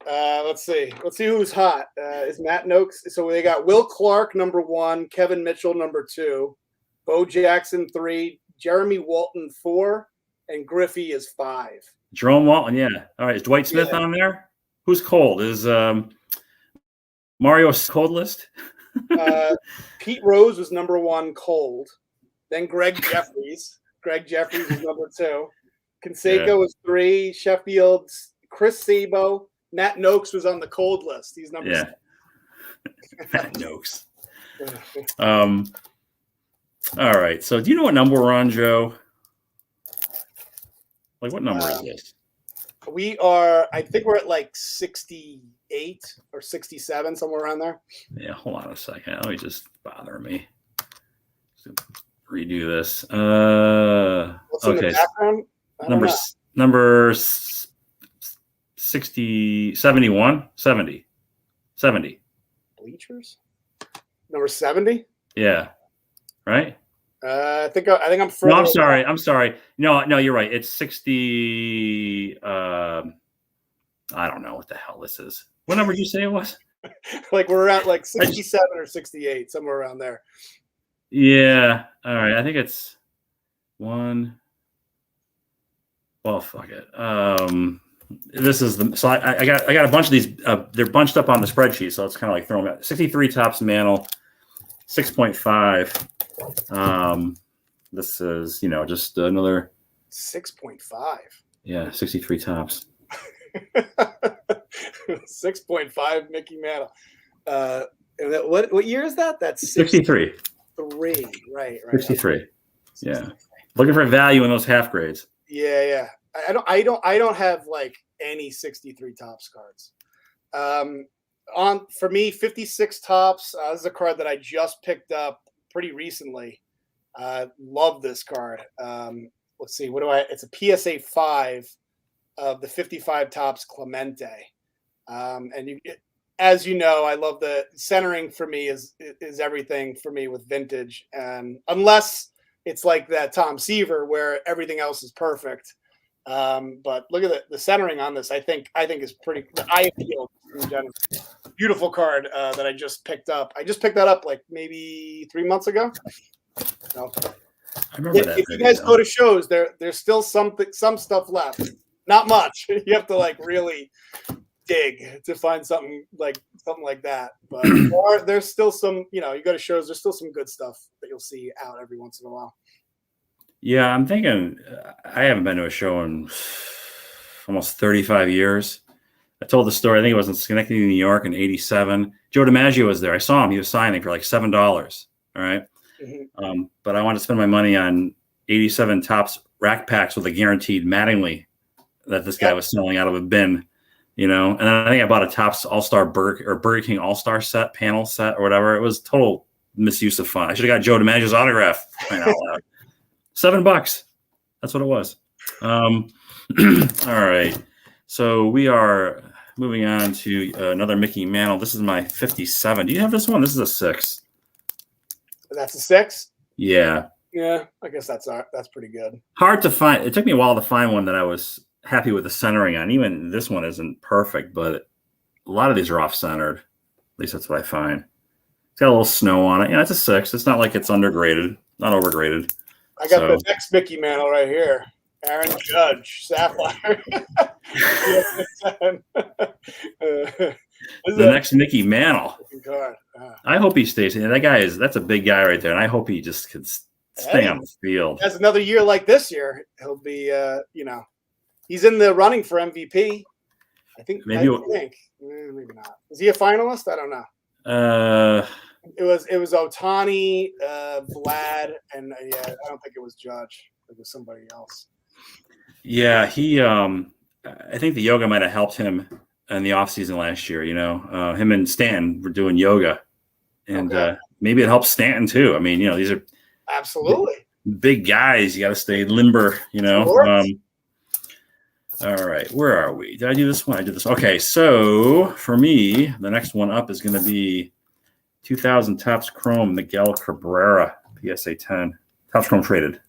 Let's see who's hot. Is Matt Noakes? So they got Will Clark number 1, Kevin Mitchell number 2, Bo Jackson 3, Jeremy Walton 4, and Griffey is 5. Jerome Walton, yeah. All right, is Dwight Smith on there? Who's cold? Is Mario's cold list? Pete Rose was number 1 cold. Then Greg Jeffries. Greg Jeffries was number 2. Canseco was 3. Sheffield's Chris Sabo. Matt Noakes was on the cold list. He's number 6. Matt Noakes. All right. So do you know what number we're on, Joe? Like, what number is this? We are, I think we're at like 68 or 67, somewhere around there. Yeah, hold on a second. Let me just bother me. Redo this. What's in the background? Number 60, 71, 70. Bleachers? Number 70? Yeah. Right? I think I'm further. No, I'm sorry. No, you're right. It's 60. I don't know what the hell this is. What number did you say it was? Like we're at like 67 or 68, somewhere around there. Yeah. All right. I think it's 1. Well, fuck it. This is so I got a bunch of these. They're bunched up on the spreadsheet, so it's kind of like throwing out 63 tops Mantle, 6.5. This is just another 6.5. Yeah, 63 tops. 6.5 Mickey Mantle. What year is that? That's 63. 3. Right. 63. Yeah. Looking for value in those half grades. Yeah. I don't have like any 63 tops cards. For me, 56 tops. This is a card that I just picked up pretty recently. Love this card. Let's see. It's a PSA 5 of the 55 tops Clemente. And as you know, I love the centering. For me is everything for me with vintage. And unless it's like that Tom Seever where everything else is perfect. But look at the centering on this. I think is pretty. The eye appeal in general. Beautiful card that I just picked up. I just picked that up like maybe 3 months ago. So, I remember that. If you guys go to shows, there's still some stuff left. Not much. You have to like really dig to find something like that. But there's still some. You go to shows. There's still some good stuff that you'll see out every once in a while. Yeah, I'm thinking. I haven't been to a show in almost 35 years. I told the story. I think it was in Schenectady, New York, in '87. Joe DiMaggio was there. I saw him. He was signing for like $7. All right. Mm-hmm. But I wanted to spend my money on 87 tops rack packs with a guaranteed Mattingly that this guy was selling out of a bin, And then I think I bought a Tops All-Star Burger King All-Star set, panel set or whatever. It was total misuse of fun. I should have got Joe DiMaggio's autograph. $7. That's what it was. All right. So we are moving on to another Mickey Mantle. This is my 57. Do you have this one? This is a 6. That's a 6? Yeah. Yeah, I guess that's pretty good. Hard to find. It took me a while to find one that I was happy with the centering on. Even this one isn't perfect, but a lot of these are off-centered. At least that's what I find. It's got a little snow on it. Yeah, it's a 6. It's not like it's undergraded, not overgraded. I got the next Mickey Mantle right here. Aaron Judge, Sapphire. The next Mickey Mantle. I hope he stays. That guy that's a big guy right there, and I hope he just could stay on the field. Has another year like this year, he'll be. He's in the running for MVP. I think. Maybe not. Is he a finalist? I don't know. It was Ohtani, Vlad, and I don't think it was Judge. It was somebody else. Yeah, he. I think the yoga might have helped him in the offseason last year. Him and Stanton were doing yoga, and maybe it helps Stanton too. I mean, these are absolutely big guys. You got to stay limber. All right, where are we? Did I do this one? I did this. Okay, so for me, the next one up is going to be 2000 Topps Chrome Miguel Cabrera PSA 10 Topps Chrome traded.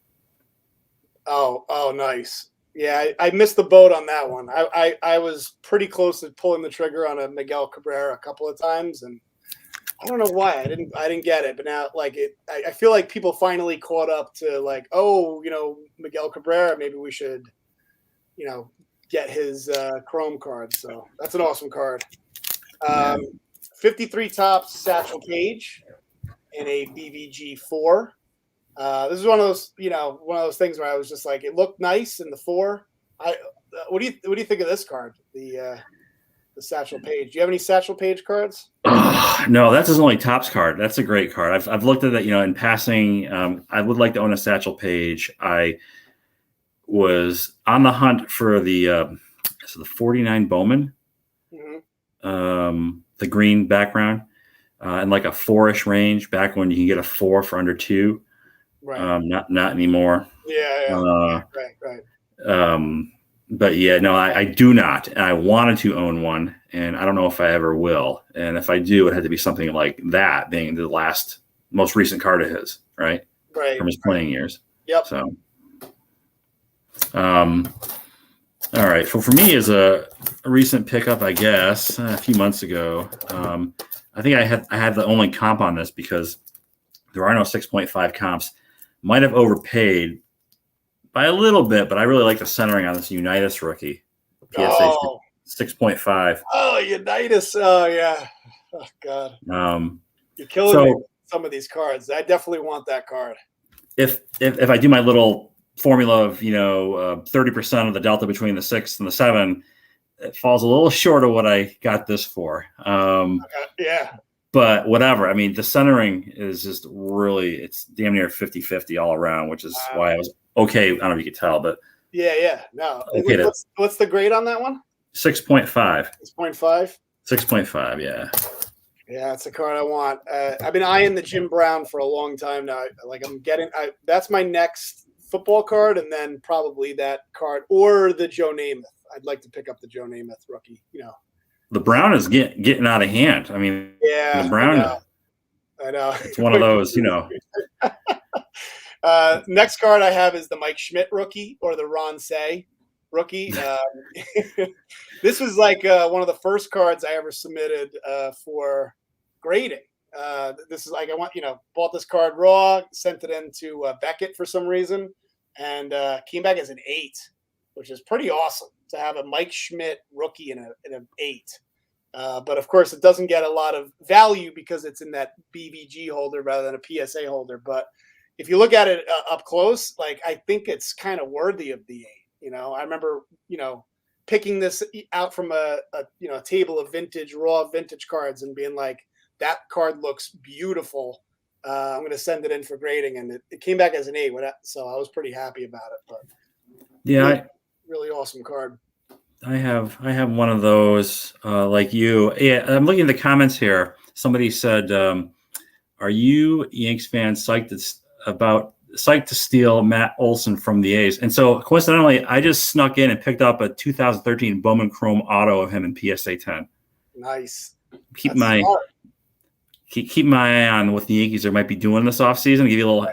Oh, nice. Yeah, I missed the boat on that one. I was pretty close to pulling the trigger on a Miguel Cabrera a couple of times, and I don't know why I didn't get it, but now like I feel like people finally caught up to like, oh, Miguel Cabrera, maybe we should, get his Chrome card. So that's an awesome card. 53 Topps Satchel Paige in a BVG 4. This is one of those things where I was just like, it looked nice in the 4. What do you think of this card? The Satchel Paige. Do you have any Satchel Paige cards? No, that's his only Topps card. That's a great card. I've looked at that, in passing. I would like to own a Satchel Paige. I was on the hunt for the 49 Bowman, the green background, and like a 4-ish range back when you can get a 4 for under 2. Right. Not anymore. Yeah. Right. But yeah, no, I do not. And I wanted to own one, and I don't know if I ever will. And if I do, it had to be something like that, being the most recent card of his, right? Right. From his playing years. Yep. So, all right. So for me, as a recent pickup, I guess a few months ago, I think I had the only comp on this because there are no 6.5 comps. Might have overpaid by a little bit, but I really like the centering on this Unitas rookie. PSA 6.5. Oh, Unitas. Oh, yeah. Oh, God. You're killing me with some of these cards. I definitely want that card. If I do my little formula of, 30% of the delta between the 6 and the 7, it falls a little short of what I got this for. Yeah. But whatever. I mean, the centering is just really, it's damn near 50-50 all around, which is why I was okay. I don't know if you could tell, but yeah. No. Okay, what's the grade on that one? 6.5. 6.5? 6.5, yeah. Yeah, it's a card I want. I've been eyeing the Jim Brown for a long time now. That's my next football card, and then probably that card or the Joe Namath. I'd like to pick up the Joe Namath rookie, The Brown is getting out of hand. I mean, yeah, the Brown. I know. It's one of those, Next card I have is the Mike Schmidt rookie or the Ron Say rookie. This was like one of the first cards I ever submitted for grading. This is like bought this card raw, sent it into Beckett for some reason, and came back as an 8, which is pretty awesome to have a Mike Schmidt rookie in an 8. But of course, it doesn't get a lot of value because it's in that BVG holder rather than a PSA holder. But if you look at it up close, like I think it's kind of worthy of the 8. I remember picking this out from a table of raw vintage cards and being like, that card looks beautiful. I'm going to send it in for grading, and it came back as an 8. So I was pretty happy about it. But yeah, really awesome card. I have one of those like you. Yeah, I'm looking at the comments here. Somebody said, "Are you Yanks fans psyched to steal Matt Olson from the A's?" And so coincidentally, I just snuck in and picked up a 2013 Bowman Chrome auto of him in PSA 10. Nice. Keep my eye on what the Yankees might be doing this offseason. Give you a little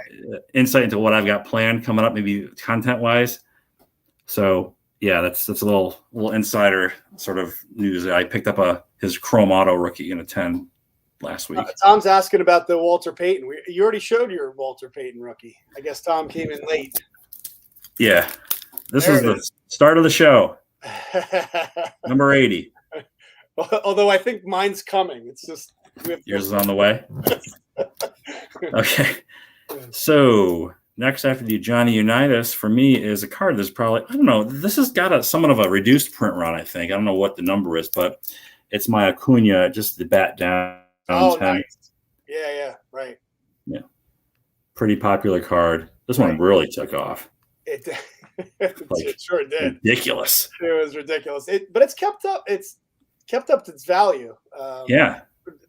insight into what I've got planned coming up, maybe content wise. So yeah, that's a little insider sort of news. I picked up his Chrome auto rookie in a 10 last week. Tom's asking about the Walter Payton. You already showed your Walter Payton rookie. I guess Tom came in late. Yeah, this is the start of the show. Number 80. Although I think mine's coming. It's just yours is on the way. Okay, so next after the Johnny Unitas for me is a card that's probably, I don't know, this has got somewhat of a reduced print run, I think. I don't know what the number is, but it's my Acuna, just the bat down. Oh, 10. Nice. Yeah, right. Yeah. Pretty popular card. This one really took off. It sure did. Ridiculous. It was ridiculous. But it's kept up. It's kept up its value. Yeah.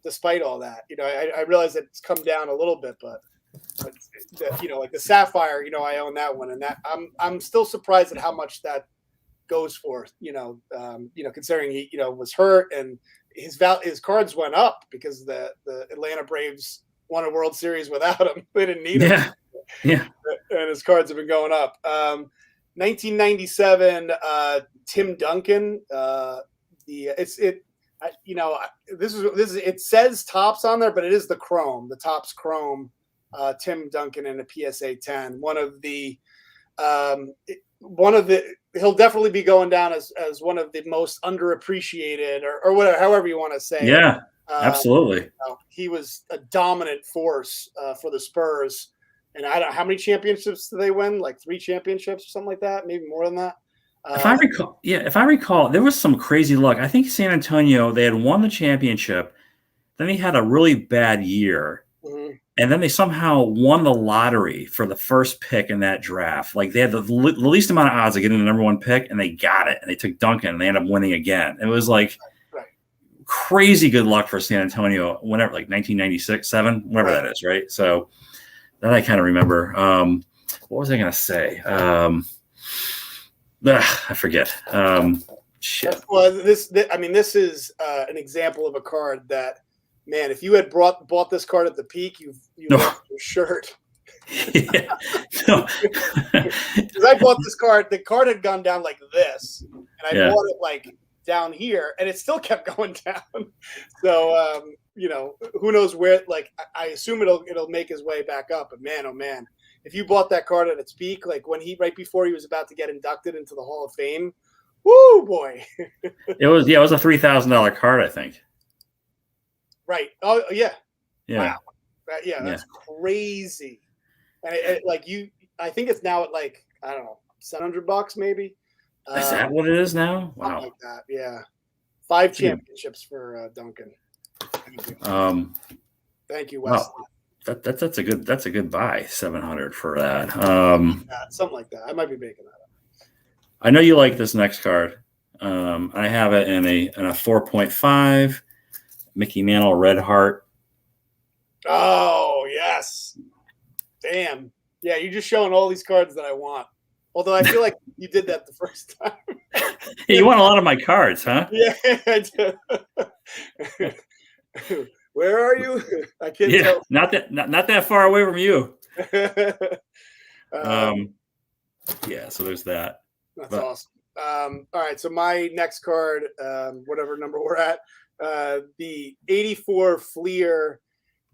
Despite all that, I realize that it's come down a little bit, but like the Sapphire, I own that one, and that I'm still surprised at how much that goes for. Considering he was hurt and his cards went up because the Atlanta Braves won a World Series without him. They didn't need him. Yeah. And his cards have been going up. 1997, Tim Duncan. I This is it says Topps on there, but it is the Chrome, the Topps Chrome. Tim Duncan in a PSA 10. He'll definitely be going down as one of the most underappreciated or whatever, however you want to say. Yeah, absolutely. He was a dominant force for the Spurs. And I don't how many championships did they win? Like 3 championships or something like that, maybe more than that. If I recall, there was some crazy luck. I think San Antonio, they had won the championship, then they had a really bad year. Mm-hmm. And then they somehow won the lottery for the first pick in that draft. Like they had the least amount of odds of getting the number 1 pick, and they got it. And they took Duncan, and they ended up winning again. It was like crazy good luck for San Antonio. Whenever, like 1996, 7, whatever that is, right? So that I kind of remember. What was I going to say? I forget. Shit. Well, this is an example of a card that. Man, if you had bought this card at the peak, you lost your shirt. Yeah. No. Because I bought this card, the card had gone down like this, and I bought it like down here, and it still kept going down. So who knows where? Like I assume it'll make his way back up. But man, oh man, if you bought that card at its peak, like when right before he was about to get inducted into the Hall of Fame, woo boy. It was a $3,000 card, I think. Right. Oh, yeah. Yeah. Wow. That's crazy. And I think it's now at like, I don't know, $700 maybe. Is that what it is now? Wow. Something like that. Yeah. 5 championships for Duncan. Thank you. Thank you, Wesley. Wow. That's a good buy. $700 for that. Something like that. I might be making that up. I know you like this next card. I have it in a 4.5. Mickey Mantle Red Heart. Oh, yes. Damn. Yeah, you're just showing all these cards that I want. Although I feel like you did that the first time. Hey, you want a lot of my cards, huh? Yeah, I do. Where are you? I can't tell. Not that far away from you. So there's that. That's awesome. All right, so my next card, whatever number we're at, the 84 Fleer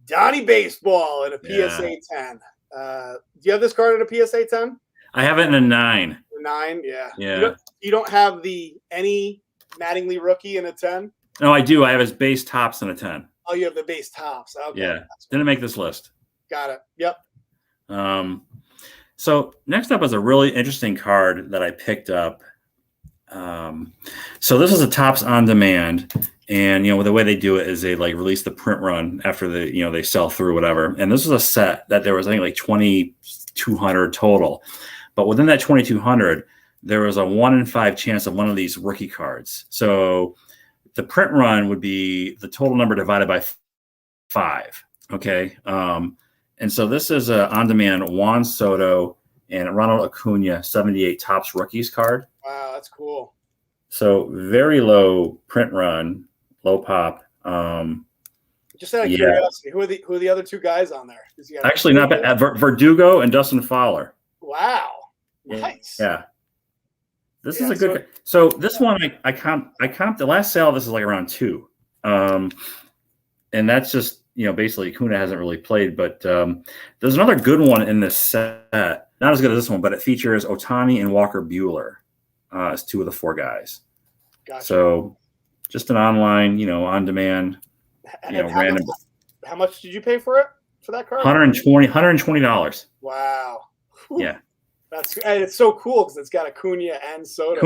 Donnie Baseball in a PSA 10. Do you have this card in a PSA 10? I have it in a 9. 9, yeah. Yeah. You don't have any Mattingly rookie in a 10? No, I do. I have his base Topps in a 10. Oh, you have the base Topps. Okay. Yeah. Didn't make this list. Got it. Yep. So next up is a really interesting card that I picked up. So this is a Topps on demand, and the way they do it is they like release the print run after they sell through whatever. And this was a set that there was I think like 2,200 total, but within that 2,200 there was a 1 in 5 chance of one of these rookie cards. So the print run would be the total number divided by 5. Okay. And so this is a on demand Juan Soto and Ronald Acuna 78 Topps rookies card. Wow, that's cool. So very low print run, low pop. Just out of curiosity, who are the other 2 guys on there? Actually, not bad. Verdugo and Dustin Fowler. Wow, nice. Yeah, this is a good. So this one I comp the last sale. This is like around 2, and that's just basically Acuna hasn't really played, but there's another good one in this set. Not as good as this one, but it features Ohtani and Walker Buehler as 2 of the 4 guys. Gotcha. So just an online, on demand, random. How much did you pay for it for that card? $120. Wow. Whew. Yeah. It's so cool because it's got Acuna and Soto.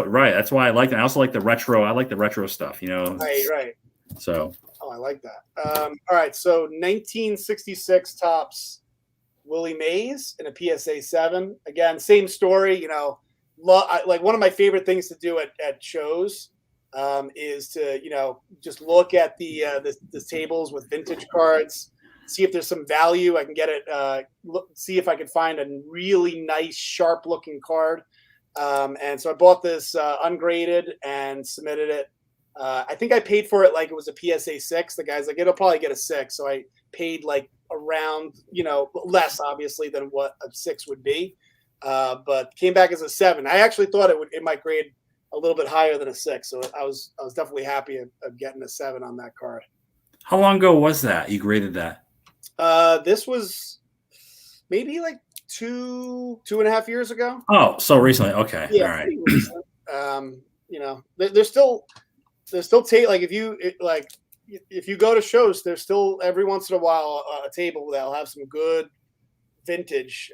Right. That's why I like it. I also like the retro. I like the retro stuff, Right. So. Oh, I like that. All right. So 1966 Topps Willie Mays in a PSA 7. Again, same story. Like one of my favorite things to do at shows is to just look at the tables with vintage cards, see if there's some value. I can get it. See if I can find a really nice, sharp looking card. And so I bought this ungraded and submitted it. I think I paid for it like it was a PSA 6. The guy's like, it'll probably get a 6. So I paid like around, less obviously than what a 6 would be. But came back as a 7. I actually thought it might grade a little bit higher than a 6. So I was definitely happy of getting a 7 on that card. How long ago was that you graded that? This was maybe like 2.5 years ago. Oh, so recently. Okay. Yeah, all right. pretty recent. You know, there's still like if you go to shows, there's still every once in a while a table that'll have some good vintage.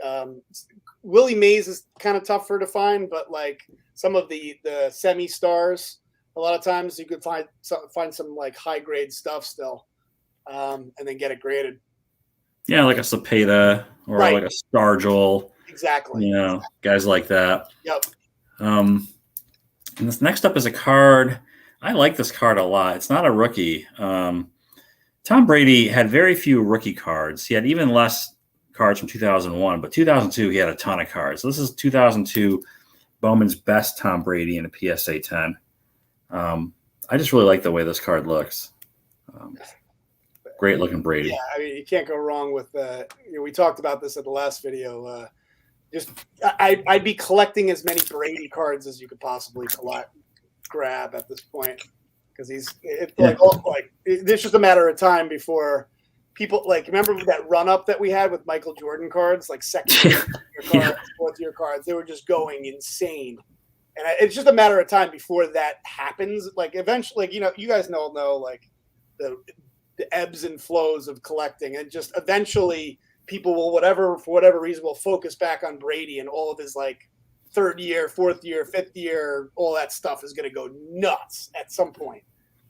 Willie Mays is kind of tougher to find, but like some of the semi stars, a lot of times you could find some like high grade stuff still, and then get it graded. Yeah, like a Cepeda or Right. like a Stargell. Exactly. You know, guys like that. Yep. And this next up is a card. I like this card a lot. It's not a rookie. Tom Brady had very few rookie cards. He had even less cards from 2001, but 2002 he had a ton of cards. So this is 2002 Bowman's best Tom Brady in a PSA 10. I just really like the way this card looks. Great looking Brady. Yeah, I mean, you can't go wrong with we talked about this at the last video. I'd be collecting as many Brady cards as you could possibly grab at this point, because it's just a matter of time before people remember that run up that we had with Michael Jordan cards, like second year cards, fourth year cards. They were just going insane, and it's just a matter of time before that happens. Like eventually, you guys know like the ebbs and flows of collecting, and just eventually people will for whatever reason will focus back on Brady, and all of his like third year, fourth year, fifth year, all that stuff is going to go nuts at some point.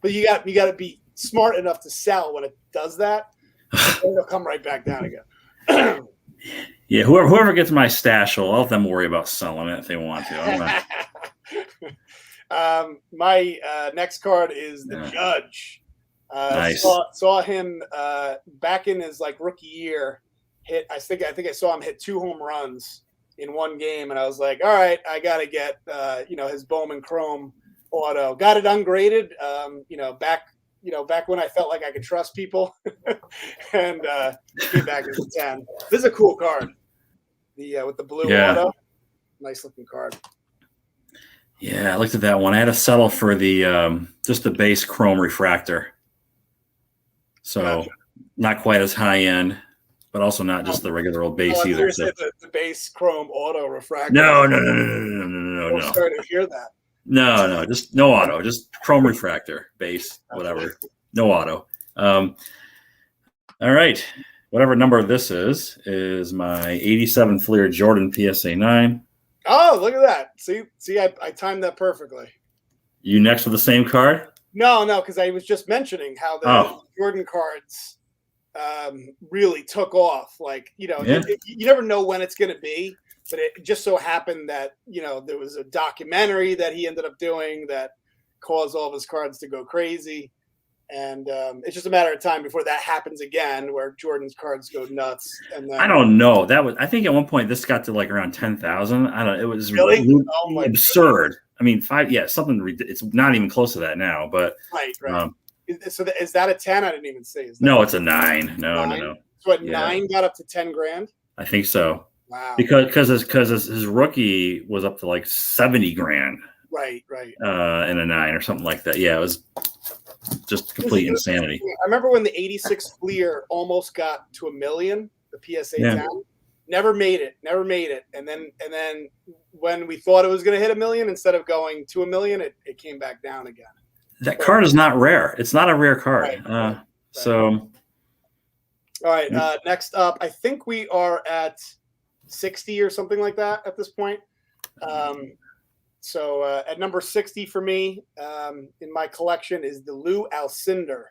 But you got to be smart enough to sell when it does that. It'll come right back down again. Yeah, whoever gets my stash, I'll let them worry about selling it if they want to. My next card is the Judge. Nice. Saw him back in his like rookie year. I think I saw him hit 2 home runs in one game, and I was like, all right, I got to get his Bowman Chrome auto. Got it ungraded. Back when I felt like I could trust people, and came back as a 10. This is a cool card. With the blue auto, nice looking card. Yeah, I looked at that one. I had to settle for the just the base Chrome refractor. So gotcha. Not quite as high end, but also not just the regular old base either. So. The base Chrome auto refractor. No. I'm sorry to hear that. No, just no auto, just Chrome refractor base, whatever. No auto. All right, whatever number this is my 87 Fleer Jordan PSA 9. Oh, look at that! See, I timed that perfectly. You next with the same card? No, because I was just mentioning how the Jordan cards really took off. Like, you never know when it's going to be, but it just so happened that, there was a documentary that he ended up doing that caused all of his cards to go crazy. And it's just a matter of time before that happens again, where Jordan's cards go nuts. And then, I don't know. I think at one point this got to like around 10,000. I don't know. It was really absurd. Goodness. I mean, something. It's not even close to that now. But right. So is that a 10? I didn't even say. No, it's a 9. No. So 9 got up to 10 grand. I think so. Wow. Because his rookie was up to like 70 grand. Right. In a 9 or something like that. Yeah, it was just complete insanity. I remember when the 86 Fleer almost got to $1 million, the PSA 10. Never made it. And then when we thought it was going to hit $1 million, instead of going to $1 million, it came back down again. That card is not rare. It's not a rare card. Right. So. All right. Next up, I think we are at 60 or something like that at this point. So at number 60 for me in my collection is the Lou Alcindor.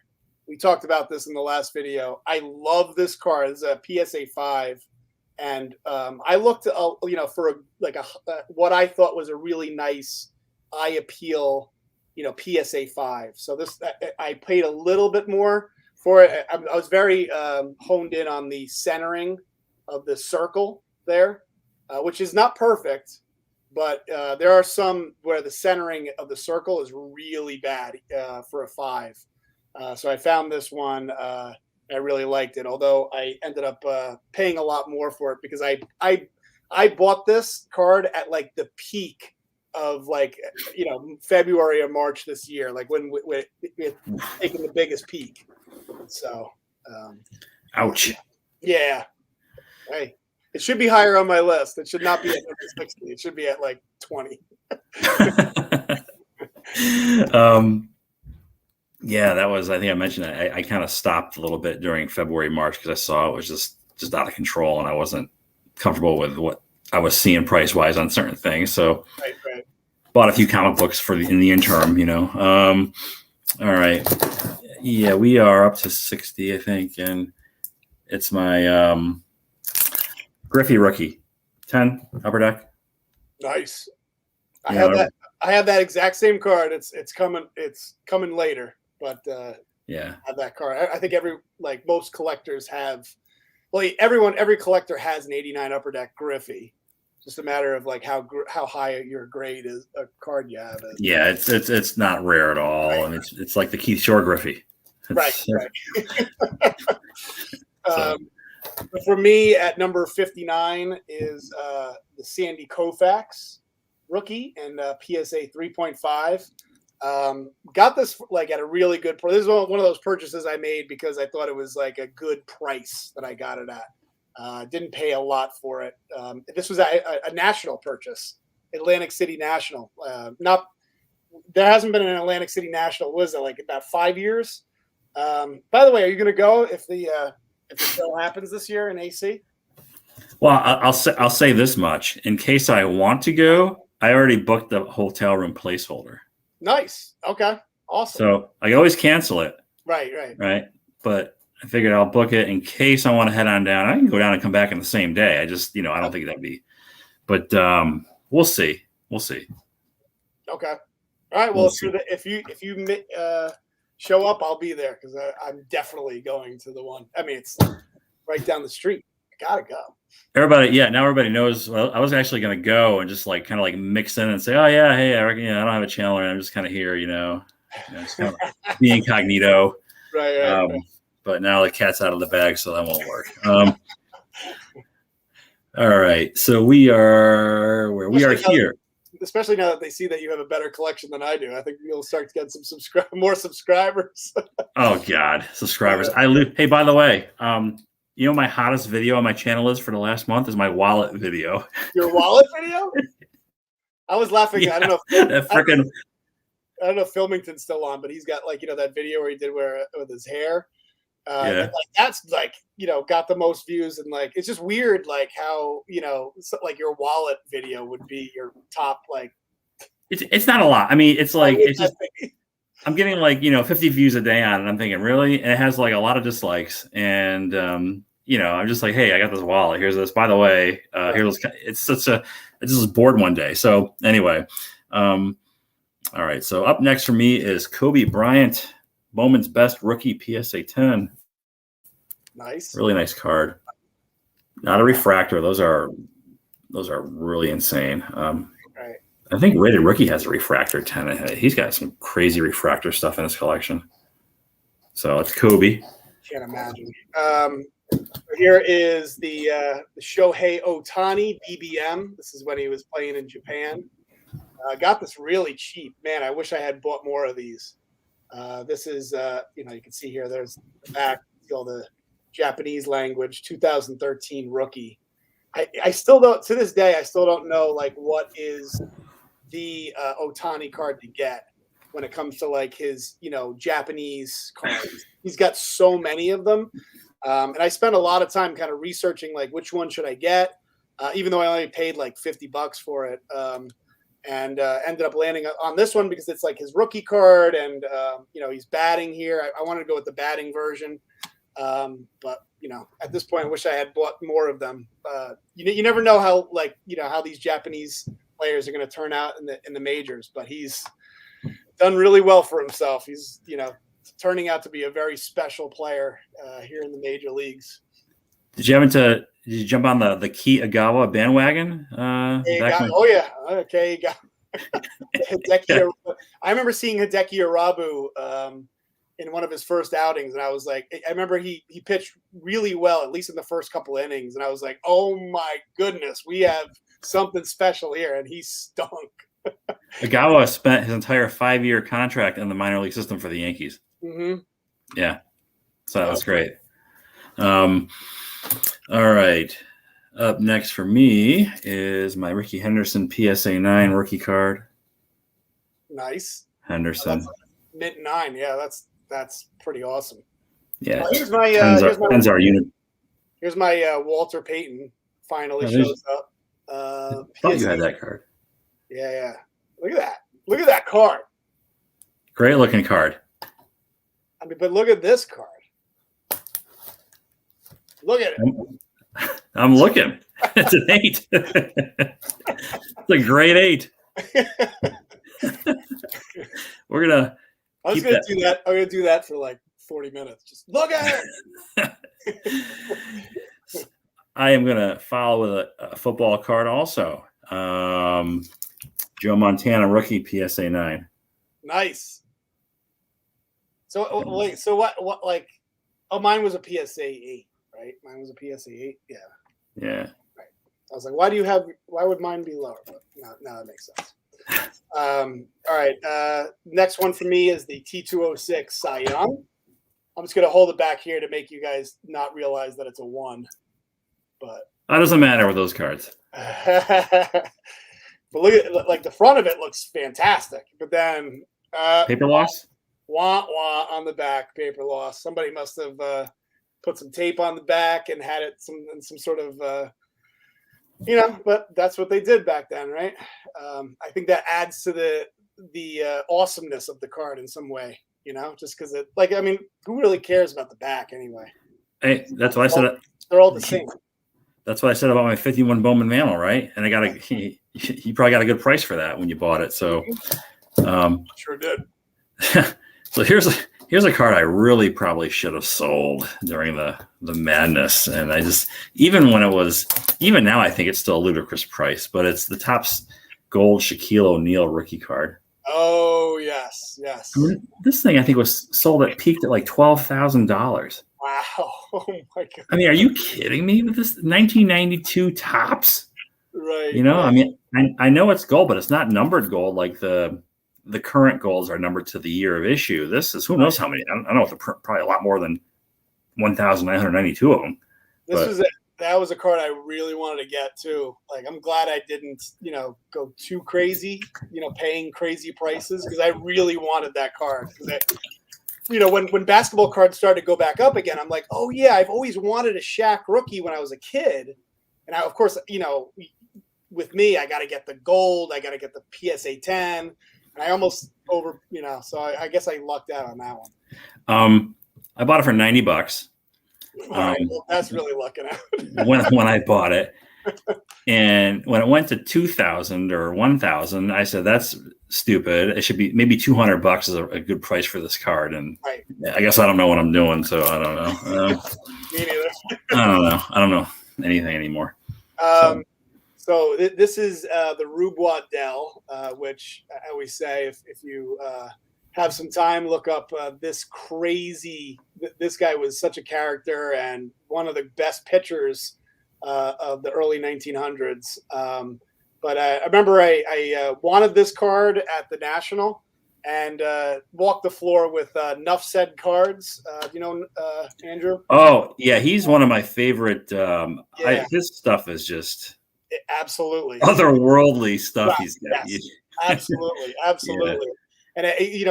We talked about this in the last video. I love this card. It's a PSA 5. And I looked, for what I thought was a really nice eye appeal, PSA 5. So this, I paid a little bit more for it. I was very honed in on the centering of the circle there, which is not perfect, but there are some where the centering of the circle is really bad for a 5. So I found this one. I really liked it, although I ended up paying a lot more for it because I bought this card at like the peak of like, February or March this year, like when we're taking the biggest peak. So, ouch. Yeah. Hey, it should be higher on my list. It should not be at number 60. It should be at like 20. Yeah, that was, I think I mentioned that I kind of stopped a little bit during February, March, because I saw it was just out of control and I wasn't comfortable with what I was seeing price wise on certain things. So right. Bought a few comic books in the interim, all right. Yeah, we are up to 60, I think. And it's my Griffey rookie 10 upper deck. Nice. I have that exact same card. It's coming later, but yeah, I have that card. I think most collectors have. Well, every collector has an 89 upper deck Griffey. Just a matter of like how high your grade is a card you have. Yeah, it's not rare at all, right. and it's like the Keith Shore Griffey. Right. For me, at number 59 is the Sandy Koufax rookie and PSA 3.5. Got this like at a really good price. This is one of those purchases I made because I thought it was like a good price that I got it at. Didn't pay a lot for it. This was a national purchase, Atlantic City National. There hasn't been an Atlantic City National. What is it, like about 5 years? By the way, are you going to go if the show happens this year in AC? Well, I'll say this much: in case I want to go, I already booked the hotel room placeholder. Nice. Okay. Awesome. So I can always cancel it. Right. But I figured I'll book it in case I want to head on down. I can go down and come back in the same day. I just, I don't think that'd be. But we'll see. Okay. All right. Well, if you show up, I'll be there because I'm definitely going to the one. I mean, it's right down the street. I gotta go. Now everybody knows. Well, I was actually going to go and just like kind of like mix in and say, oh yeah, hey, I reckon, I don't have a channel, and I'm just kind of here, just kind of be incognito. Right. But now the cat's out of the bag, so that won't work. All right, so we are where we are here. Especially now that they see that you have a better collection than I do, I think you'll start to get some more subscribers. Oh God, subscribers! Hey, by the way, my hottest video on my channel is for the last month is my wallet video. Your wallet video? I was laughing. Yeah, I don't know. I don't know if Filmington's still on, but he's got that video where he did with his hair. Yeah. That's got the most views, and it's just weird how your wallet video would be your top it's not a lot. I mean, it's like it's just I'm getting 50 views a day on it, and I'm thinking, really? And it has a lot of dislikes, and I'm just like, hey, I got this wallet, here's this, by the way, it's just bored one day. So anyway, all right, so up next for me is Kobe Bryant, Bowman's Best Rookie PSA 10. Nice. Really nice card. Not a refractor. Those are really insane. Right. I think Rated Rookie has a refractor 10. He's got some crazy refractor stuff in his collection. So it's Kobe. Can't imagine. Here is the Shohei Ohtani Bbm. This is when he was playing in Japan. Got this really cheap. Man, I wish I had bought more of these. This is, you can see here, there's the back, all the Japanese language, 2013 rookie. I still don't, to this day, I still don't know, what is the Ohtani card to get when it comes to, his, Japanese cards. He's got so many of them. And I spent a lot of time kind of researching, which one should I get, even though I only paid, $50 for it. And ended up landing on this one because it's his rookie card, and he's batting here. I wanted to go with the batting version, but at this point, I wish I had bought more of them. You never know how how these Japanese players are going to turn out in the majors, but he's done really well for himself. He's turning out to be a very special player here in the major leags. Did you jump on the Key Agawa bandwagon? Oh yeah, okay. Hideki. I remember seeing Hideki Arabu in one of his first outings, and I was like, I remember he pitched really well, at least in the first couple innings, and I was like, oh my goodness, we have something special here, and he stunk. Agawa spent his entire 5-year contract in the minor league system for the Yankees. Mm-hmm. Yeah. So that was great. All right. Up next for me is my Ricky Henderson PSA 9 rookie card. Nice. Henderson. Mint 9. Yeah, that's pretty awesome. Yeah. Here's my Here's my Walter Payton finally shows up. Thought you had that card. Yeah. Look at that. Look at that card. Great looking card. I mean, but look at this card. Look at it. I'm looking. It's an 8. It's a great 8. We're gonna. I'm gonna do that. I'm gonna do that for like 40 minutes. Just look at it. I am gonna follow with a football card also. Joe Montana rookie PSA 9. Nice. So wait. So what? Like, oh, mine was a PSA 8, right? Mine was a PSA 8. Yeah. Yeah. Right. I was like, why would mine be lower? But now that makes sense. All right. Next one for me is the T206 Scion. I'm just gonna hold it back here to make you guys not realize that it's a 1. But that doesn't matter with those cards. But look at like the front of it looks fantastic. But then paper loss? Wah on the back, paper loss. Somebody must have put some tape on the back and had it some sort of but that's what they did back then, right? I think that adds to the awesomeness of the card in some way, just because it, like, I mean, who really cares about the back anyway? Hey, that's what I said. They're all the same. That's what I said about my 51 Bowman Mantle, right? And you probably got a good price for that when you bought it. So, sure did. So here's a card I really probably should have sold during the madness. And I just, even now, I think it's still a ludicrous price, but it's the Topps gold Shaquille O'Neal rookie card. Oh, yes. I mean, this thing I think was peaked at like $12,000. Wow. Oh my God. I mean, are you kidding me with this 1992 Topps? Right. I mean, I know it's gold, but it's not numbered gold like the current golds are numbered to the year of issue. This is who knows how many. I don't know, probably a lot more than 1,992 of them. That was a card I really wanted to get too. Like, I'm glad I didn't, go too crazy, paying crazy prices, because I really wanted that card. When basketball cards started to go back up again, I'm like, oh yeah, I've always wanted a Shaq rookie when I was a kid, and of course, with me, I got to get the gold, I got to get the PSA 10. And I almost so I guess I lucked out on that one. I bought it for $90. Well, that's really lucking out. when I bought it, and when it went to 2,000 or 1,000, I said that's stupid. It should be maybe $200 is a good price for this card. And right. I guess I don't know what I'm doing, so I don't know. Me neither. I don't know anything anymore. So this is the Rube Waddell, which I always say if you have some time, look up this crazy. This guy was such a character and one of the best pitchers of the early 1900s. But I remember I wanted this card at the National and walked the floor with Nuff Said cards. Andrew? Oh, yeah, he's one of my favorite. His stuff is just... Absolutely otherworldly stuff he's got. Yes. Absolutely. Yeah. And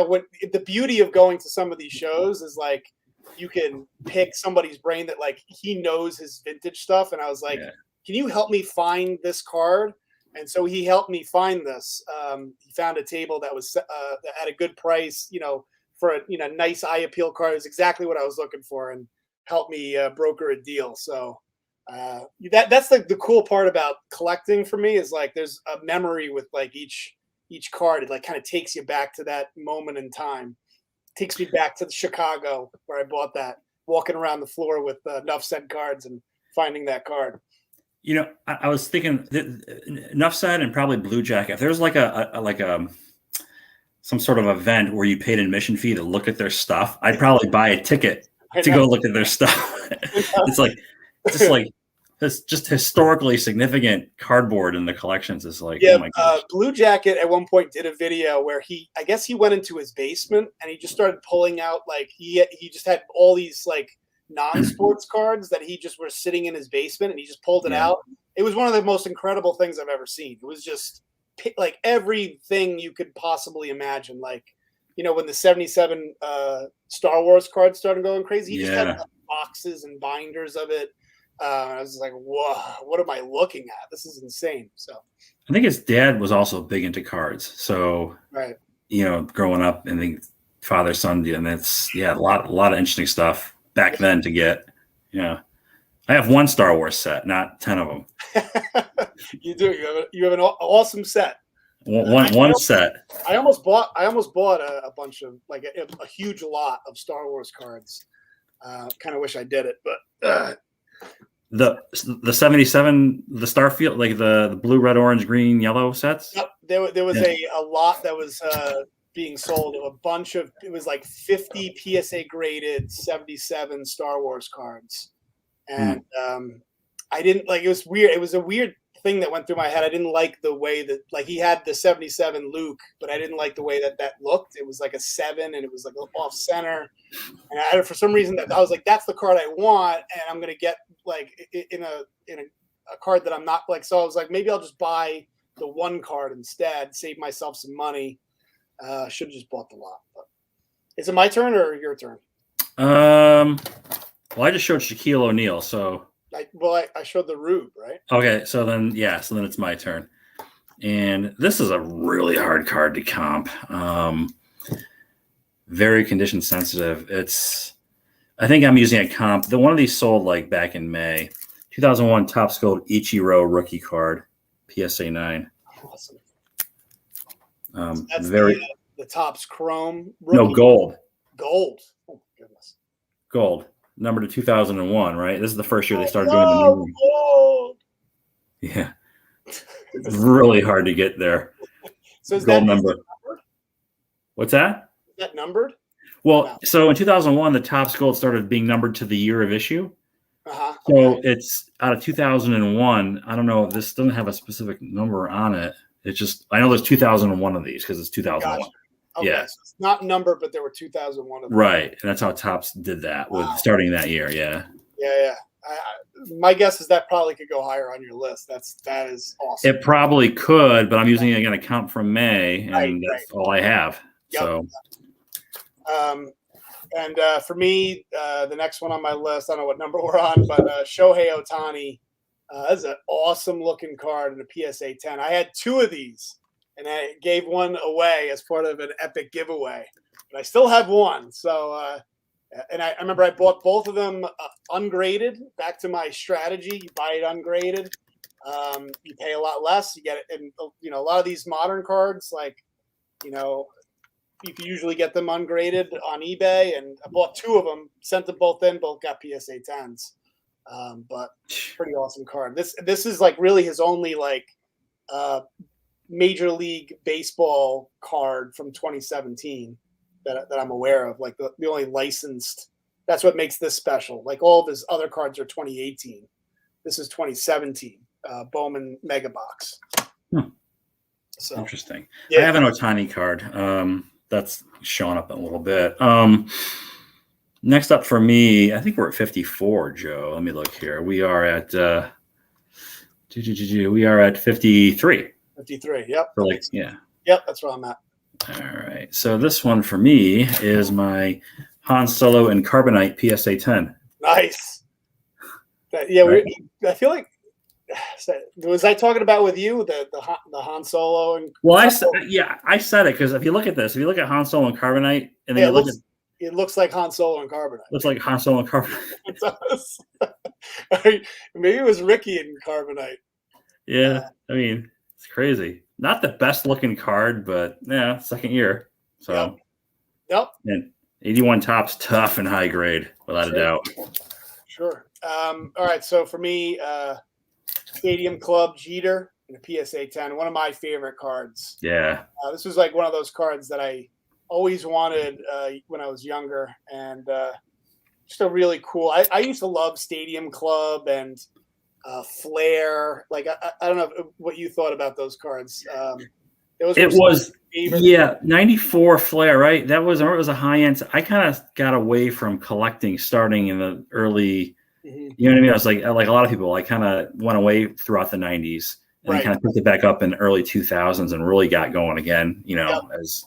what the beauty of going to some of these shows is like you can pick somebody's brain that like he knows his vintage stuff. And I was like, can you help me find this card? And so he helped me find this. He found a table that was at a good price, for a nice eye appeal card. It was exactly what I was looking for, and helped me broker a deal. So that's like the cool part about collecting for me is like there's a memory with like each card. It like kind of takes you back to that moment in time. It takes me back to the Chicago where I bought that, walking around the floor with Nuff Said cards and finding that card. I was thinking Nuff Said and probably Blue Jacket. If there's like a some sort of event where you paid an admission fee to look at their stuff, I'd probably buy a ticket to go look at their stuff. It's like It's just historically significant cardboard in the collections. Is like, yeah. Oh my gosh. Blue Jacket at one point did a video where I guess he went into his basement and he just started pulling out like he just had all these like non-sports cards that he just were sitting in his basement and he just pulled it out. It was one of the most incredible things I've ever seen. It was just like everything you could possibly imagine. Like, when the 77 Star Wars cards started going crazy, he just had like, boxes and binders of it. I was like, whoa, what am I looking at? This is insane. So I think his dad was also big into cards. So, right. Growing up and the father, son, and that's, a lot of interesting stuff back then to get. I have one Star Wars set, not 10 of them. You do. You have an awesome set. One set. I almost bought a bunch of like a huge lot of Star Wars cards. Kind of wish I did it, but the 77, the Starfield, like the blue, red, orange, green, yellow sets. Yep, there was a lot that was being sold. A bunch of it was like 50 PSA graded 77 Star Wars cards, and I didn't like. It was weird. It was a weird thing that went through my head. I didn't like the way that like he had the 77 Luke, but I didn't like the way that looked. It was like a 7 and it was like off center. And for some reason I was like, that's the card I want. And I'm going to get like in a card that I'm not like, so I was like, maybe I'll just buy the one card instead, save myself some money. Should have just bought the lot. But is it my turn or your turn? Well, I just showed Shaquille O'Neal. So I showed the Rube, right? Okay, so then it's my turn, and this is a really hard card to comp. Very condition sensitive. I think I'm using a comp. One of these sold like back in May, 2001 Topps Gold Ichiro rookie card, PSA 9. Awesome. That's the Topps Chrome. Rookie. No, gold. Gold. Oh goodness. Gold. Number to 2001, right? This is the first year they started doing the numbering. Gold. Yeah. It's really hard to get there. So is gold that number. numbered? What's that? Is that numbered? Well, no. So in 2001, the Topps Gold started being numbered to the year of issue. Uh-huh. So it's out of 2001. I don't know. This doesn't have a specific number on it. It's just, I know there's 2001 of these because it's 2001. Gotcha. Okay, yeah. So it's not numbered, but there were 2001 of them. Right. And that's how Topps did that with starting that year. Yeah. Yeah. My guess is that probably could go higher on your list. That is awesome. It probably could, but I'm using it again, a count from May, and that's all I have. Yep. So. And for me, the next one on my list, I don't know what number we're on, but Shohei Ohtani. That's an awesome looking card in a PSA 10. I had 2 of these, and I gave one away as part of an epic giveaway. But I still have one. So, and I remember I bought both of them ungraded. Back to my strategy: you buy it ungraded, you pay a lot less. You get it, and a lot of these modern cards, like you can usually get them ungraded on eBay. And I bought 2 of them, sent them both in, both got PSA 10s. But pretty awesome card. This is like really his only like Major League Baseball card from 2017 that I'm aware of. Like the only licensed. That's what makes this special. Like all of his other cards are 2018. This is 2017. Bowman Mega Box. So interesting. Yeah. I have an Ohtani card. That's showing up a little bit. Next up for me, I think we're at 54, Joe. Let me look here. We are at 53. 53, yep. Yeah. Yep, that's where I'm at. All right. So this one for me is my Han Solo and Carbonite PSA 10. Nice. Right. I feel like was I talking about with you the Han Solo and? Well, I said it because if you look at this, if you look at Han Solo and Carbonite, and then it looks like Han Solo and Carbonite. Looks like Han Solo and Carbonite. It does. Maybe it was Ricky and Carbonite. Yeah, I mean it's crazy. Not the best looking card, but yeah, second year. So. Yep. And 81 Topps, tough and high grade, without a doubt. Sure. All right. So for me, Stadium Club Jeter in a PSA 10, one of my favorite cards. Yeah. This was like one of those cards that I always wanted when I was younger, and just a really cool. I used to love Stadium Club and Flair. Like I don't know what you thought about those cards. It was 94 Flair, right? That was, or it was a high end. I kind of got away from collecting starting in the early. You know what I mean? I was like a lot of people. I kind of went away throughout the 90s and kind of picked it back up in early 2000s and really got going again. You know, as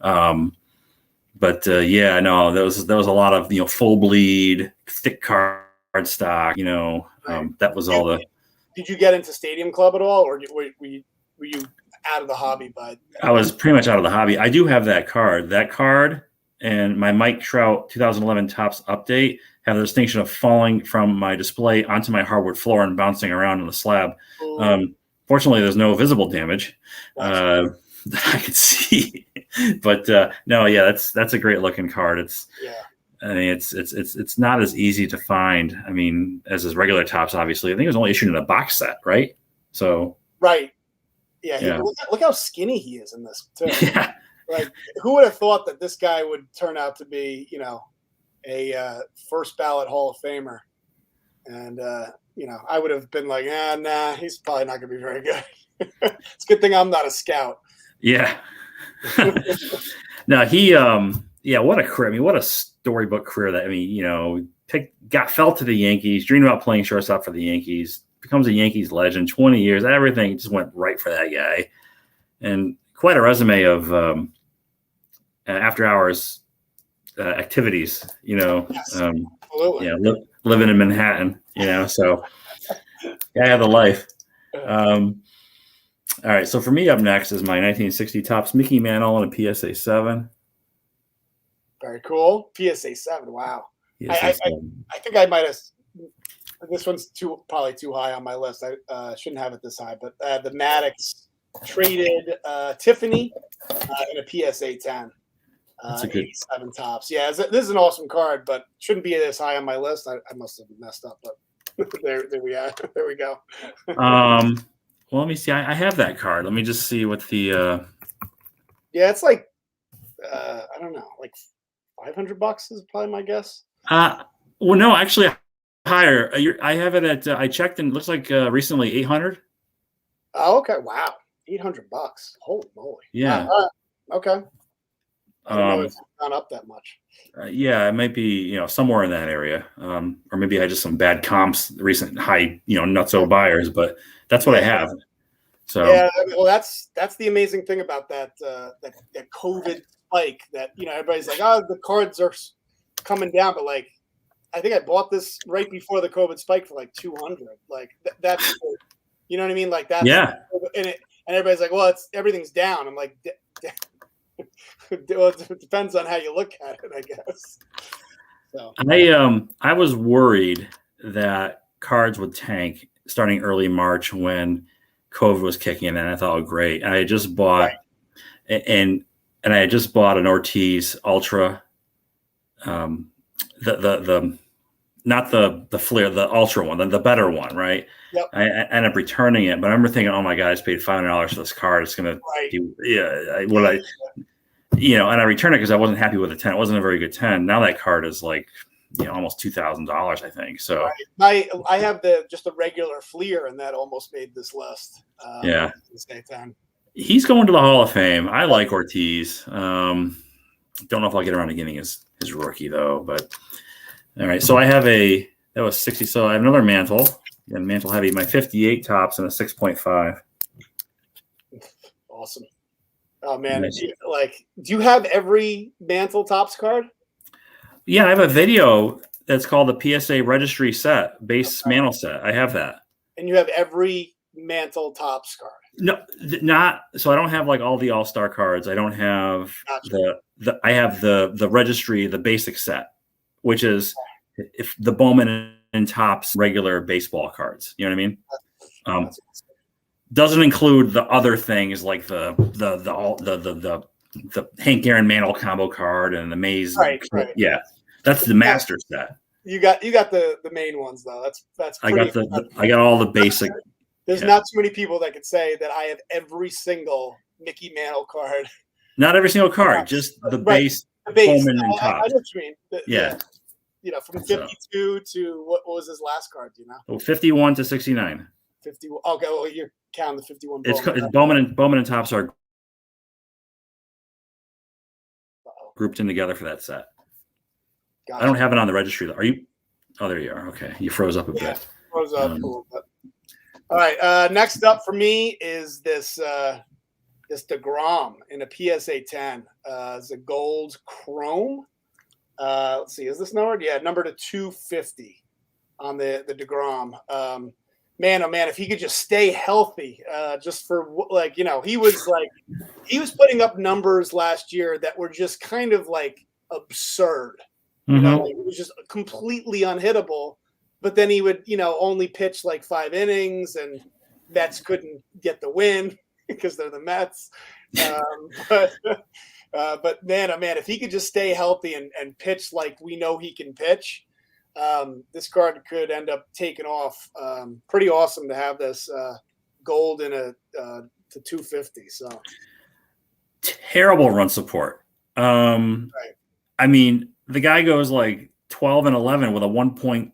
but no, there was a lot of full bleed, thick card stock. That was all the. Did you get into Stadium Club at all, or were you out of the hobby? But I was pretty much out of the hobby. I do have that card. That card and my Mike Trout 2011 Topps update have the distinction of falling from my display onto my hardwood floor and bouncing around on the slab. Fortunately, there's no visible damage that I could see. But that's a great looking card. It's not as easy to find. I mean, as his regular Topps, obviously. I think it was only issued in a box set, right? So Yeah. Look how skinny he is in this too. Yeah. Like, who would have thought that this guy would turn out to be, a first ballot Hall of Famer? And I would have been like, nah, he's probably not going to be very good. It's a good thing I'm not a scout. Yeah. No, he what a career. I mean, what a storybook career fell to the Yankees, dreamed about playing shortstop for the Yankees, becomes a Yankees legend, 20 years, everything just went right for that guy. And quite a resume of after hours activities, Yes, absolutely. Living in Manhattan, so I have the life. All right. So for me, up next is my 1960 Topps Mickey Mantle and a PSA 7. Very cool. PSA 7. Wow. PSA 7. I think I might have. This one's probably too high on my list. I shouldn't have it this high, but the Maddox traded Tiffany in a PSA 10. That's a good 7 Topps. Yeah, this is an awesome card, but shouldn't be this high on my list. I must have messed up, but there we are. There we go. Well, let me see. I have that card. Let me just see what the. Yeah, it's like I don't know, like $500 is probably my guess. Well, no, actually. Higher. I have it at. I checked and it looks like recently 800. Oh, okay. Wow, $800. Holy moly! Yeah. Okay. I don't know if it's gone up that much. It might be somewhere in that area, or maybe I just some bad comps, recent high nutso buyers, but that's what I have. So well, that's the amazing thing about that COVID spike. That everybody's like, oh, the cards are coming down, but like. I think I bought this right before the COVID spike for like 200. Like that's, you know what I mean? Like that's, and everybody's like, well, everything's down. I'm like, well, it depends on how you look at it, I guess. So I was worried that cards would tank starting early March when COVID was kicking in, and I thought, oh, great. And I just bought, and I had just bought an Ortiz Ultra. The not the Flair, the Ultra one, the better one, right? Yep. I ended up returning it, but I remember thinking, oh my God, I just paid $500 for this card. It's gonna and I returned it because I wasn't happy with the 10. It wasn't a very good 10. Now that card is like almost $2,000, I think. So I have just a regular Fleer, and that almost made this list. He's going to the Hall of Fame. I like Ortiz. Don't know if I'll get around to getting his rookie though, but all right. So I have that was 60. So I have another Mantle, and Mantle heavy, my 58 Topps and a 6.5. Awesome. Oh man. Nice. Do you have every Mantle Topps card? Yeah. I have a video that's called the PSA registry set, base Mantle set. I have that. And you have every Mantle Topps card? No, not so. I don't have like all the all-star cards. I don't have I have the registry, the basic set, which is if the Bowman and Topps regular baseball cards. You know what I mean? Doesn't include the other things like the Hank Aaron Mantle combo card and the Maze. Right. Yeah, that's the master set. You got the main ones though. That's. I got all the basic. There's not too many people that could say that I have every single Mickey Mantle card. Not every single card, just the base Bowman and Topps. I know what you mean. from 52 to what was his last card? Do you know? Oh, 51 to 69. 50. Okay, well, you're counting the 51. It's Bowman and Topps are grouped in together for that set. Gotcha. I don't have it on the registry though. Are you? Oh, there you are. Okay, you froze up a bit. Froze up a little bit. All right. Next up for me is this DeGrom in a PSA 10. It's a gold chrome. Let's see. Is this numbered? Yeah, numbered to 250 on the DeGrom. Man, oh man, if he could just stay healthy, just for he was putting up numbers last year that were just kind of like absurd. It was just completely unhittable. But then he would, only pitch like 5 innings, and Mets couldn't get the win because they're the Mets. But man, oh man, if he could just stay healthy and pitch like we know he can pitch, this card could end up taking off. Pretty awesome to have this gold in a to 250. So terrible run support. Right. I mean, the guy goes like 12 and 11 with a 1.5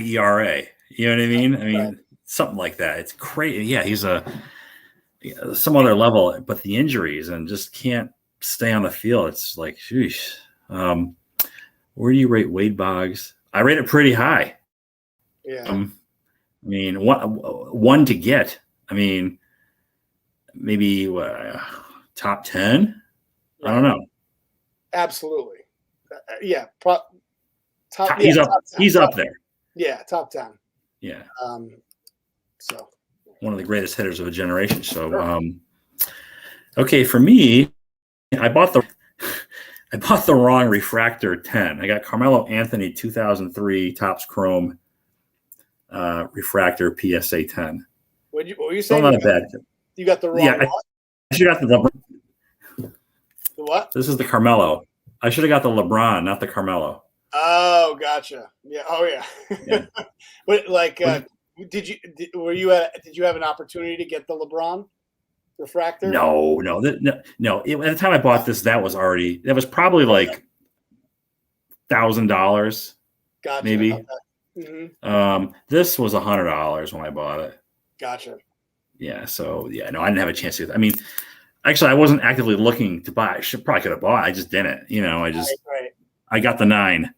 ERA. You know what I mean? I mean, something like that. It's crazy. Yeah, he's some other level, but the injuries and just can't stay on the field. It's like, sheesh. Where do you rate Wade Boggs? I rate it pretty high. Yeah. I mean, one to get. I mean, maybe top 10. Right. I don't know. Absolutely. Yeah. He's up. He's up there. Yeah, top 10. Yeah. So one of the greatest hitters of a generation. So, okay, for me, I bought the wrong refractor 10. I got Carmelo Anthony 2003 Topps Chrome refractor PSA 10. What were you saying? Not bad. You got the wrong. Yeah, I should have got the what? This is the Carmelo. I should have got the LeBron, not the Carmelo. Oh, gotcha. Yeah. Oh, yeah. But did you have an opportunity to get the LeBron refractor? No. At the time I bought this, that was probably like $1,000. Gotcha. Maybe. Okay. Mm-hmm. This was $100 when I bought it. Gotcha. Yeah. So I didn't have a chance to. I mean, actually, I wasn't actively looking to buy. I probably could have bought. I just didn't. Right. I got the 9.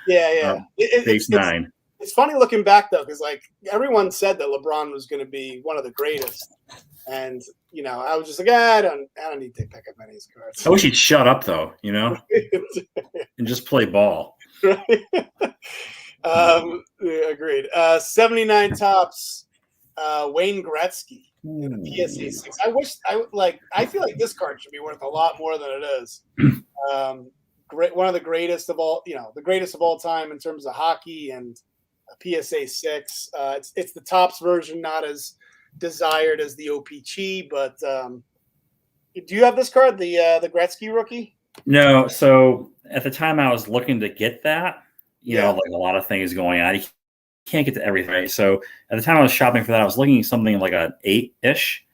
Yeah. Base 9. It's funny looking back though, because everyone said that LeBron was going to be one of the greatest, and I was just like, I don't need to pick up any of his cards. I wish he'd shut up though, and just play ball. Right. Agreed. 79 Topps, Wayne Gretzky in a PSA 6. I feel like this card should be worth a lot more than it is. Great, one of the greatest of all, the greatest of all time in terms of hockey, and a PSA 6. It's the Topps version, not as desired as the OPC, but do you have this card, the Gretzky rookie? No. So at the time I was looking to get that, like a lot of things going on. You can't get to everything, right? So at the time I was shopping for that, I was looking at something like an 8-ish,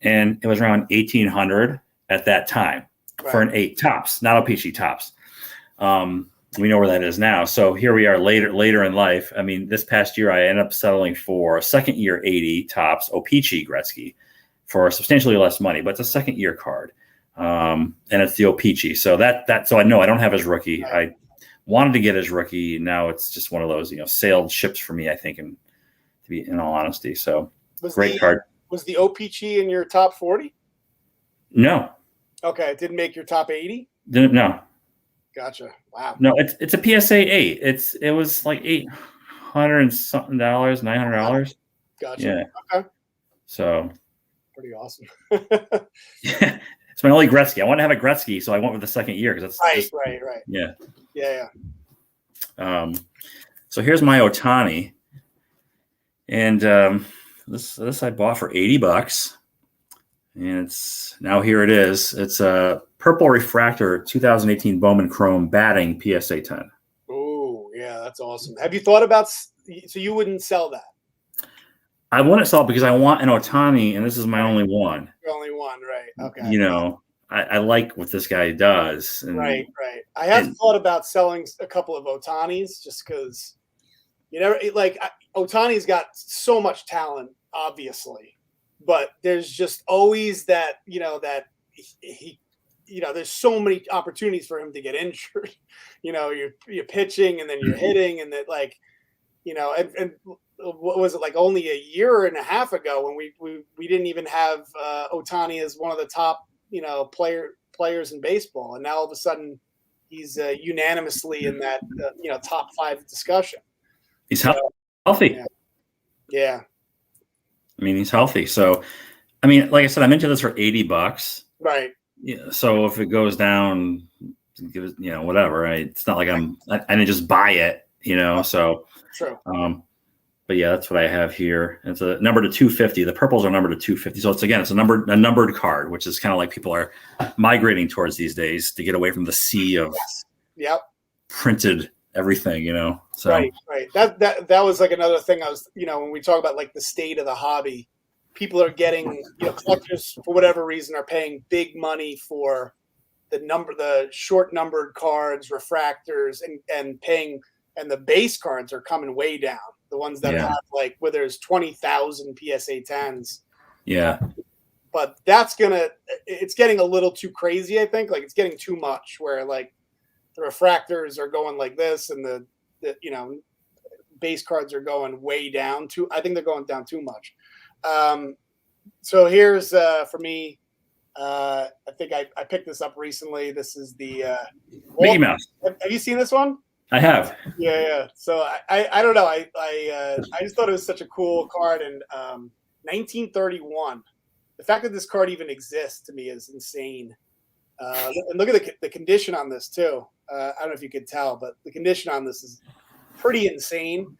and it was around 1,800 at that time for an 8 Topps, not OPC Topps. We know where that is now. So here we are later in life. I mean, this past year, I ended up settling for a second year 80 Topps OPC Gretzky for substantially less money, but it's a second year card. And it's the OPC. So so I know I don't have his rookie. I wanted to get his rookie. Now it's just one of those, sailed ships for me, I think, and to be in all honesty. So great card. Was the OPC in your top 40? No. Okay. It didn't make your top 80? No. Gotcha. Wow. No, it's a PSA 8. It was like $800 and something, $900. Gotcha. Yeah. Okay. So pretty awesome. Yeah. It's my only Gretzky. I want to have a Gretzky, so I went with the second year because that's right. Yeah. So here's my Ohtani, and this I bought for $80, and here it is. It's a purple refractor 2018 Bowman Chrome batting PSA 10. Oh yeah, that's awesome. Have you thought about? So you wouldn't sell that? I wouldn't sell it because I want an Ohtani, and this is my only one. Your only one, right? Okay. I like what this guy does. And, right. I have thought about selling a couple of Ohtanis just because, Ohtani's got so much talent, obviously, but there's just always that, that he there's so many opportunities for him to get injured. You're pitching and then you're hitting, and that and what was it, like only a year and a half ago when we didn't even have Ohtani as one of the top players in baseball, and now all of a sudden he's unanimously in that top 5 discussion. He's healthy. Yeah. I mean, he's healthy. So, I mean, like I said, I mentioned this for $80. Right. Yeah. So if it goes down, give it, whatever. Right? It's not like I didn't just buy it. So. True. But yeah, that's what I have here. It's a number to 250. The purples are numbered to 250. So it's a numbered card, which is kind of like people are migrating towards these days to get away from the sea of printed everything, So right. That was like another thing I was, when we talk about like the state of the hobby, people are getting, collectors for whatever reason are paying big money for the short numbered cards, refractors, and the base cards are coming way down. The ones that have where there's 20,000 PSA 10s. Yeah. But it's getting a little too crazy, I think. Like it's getting too much where like the refractors are going like this and the base cards are going way down too. I think they're going down too much. So here's for me, I think I picked this up recently. This is the Mickey Mouse. Have you seen this one? I have. Yeah. So I don't know. I just thought it was such a cool card. And 1931, the fact that this card even exists to me is insane. And look at the condition on this too. I don't know if you could tell, but the condition on this is pretty insane,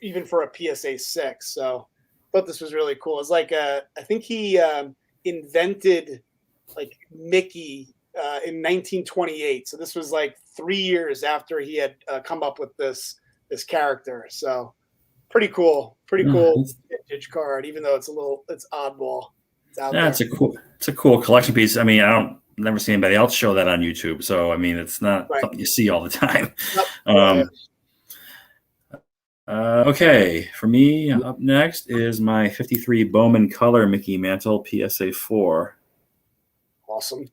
even for a PSA 6. So I thought this was really cool. It's like I think he invented like Mickey in 1928. So this was like 3 years after he had come up with this character. So pretty cool vintage card, even though it's oddball. It's a cool collection piece. I mean, never seen anybody else show that on YouTube. So, I mean, it's not something you see all the time. Okay. For me, up next is my 53 Bowman color Mickey Mantle PSA 4. Awesome.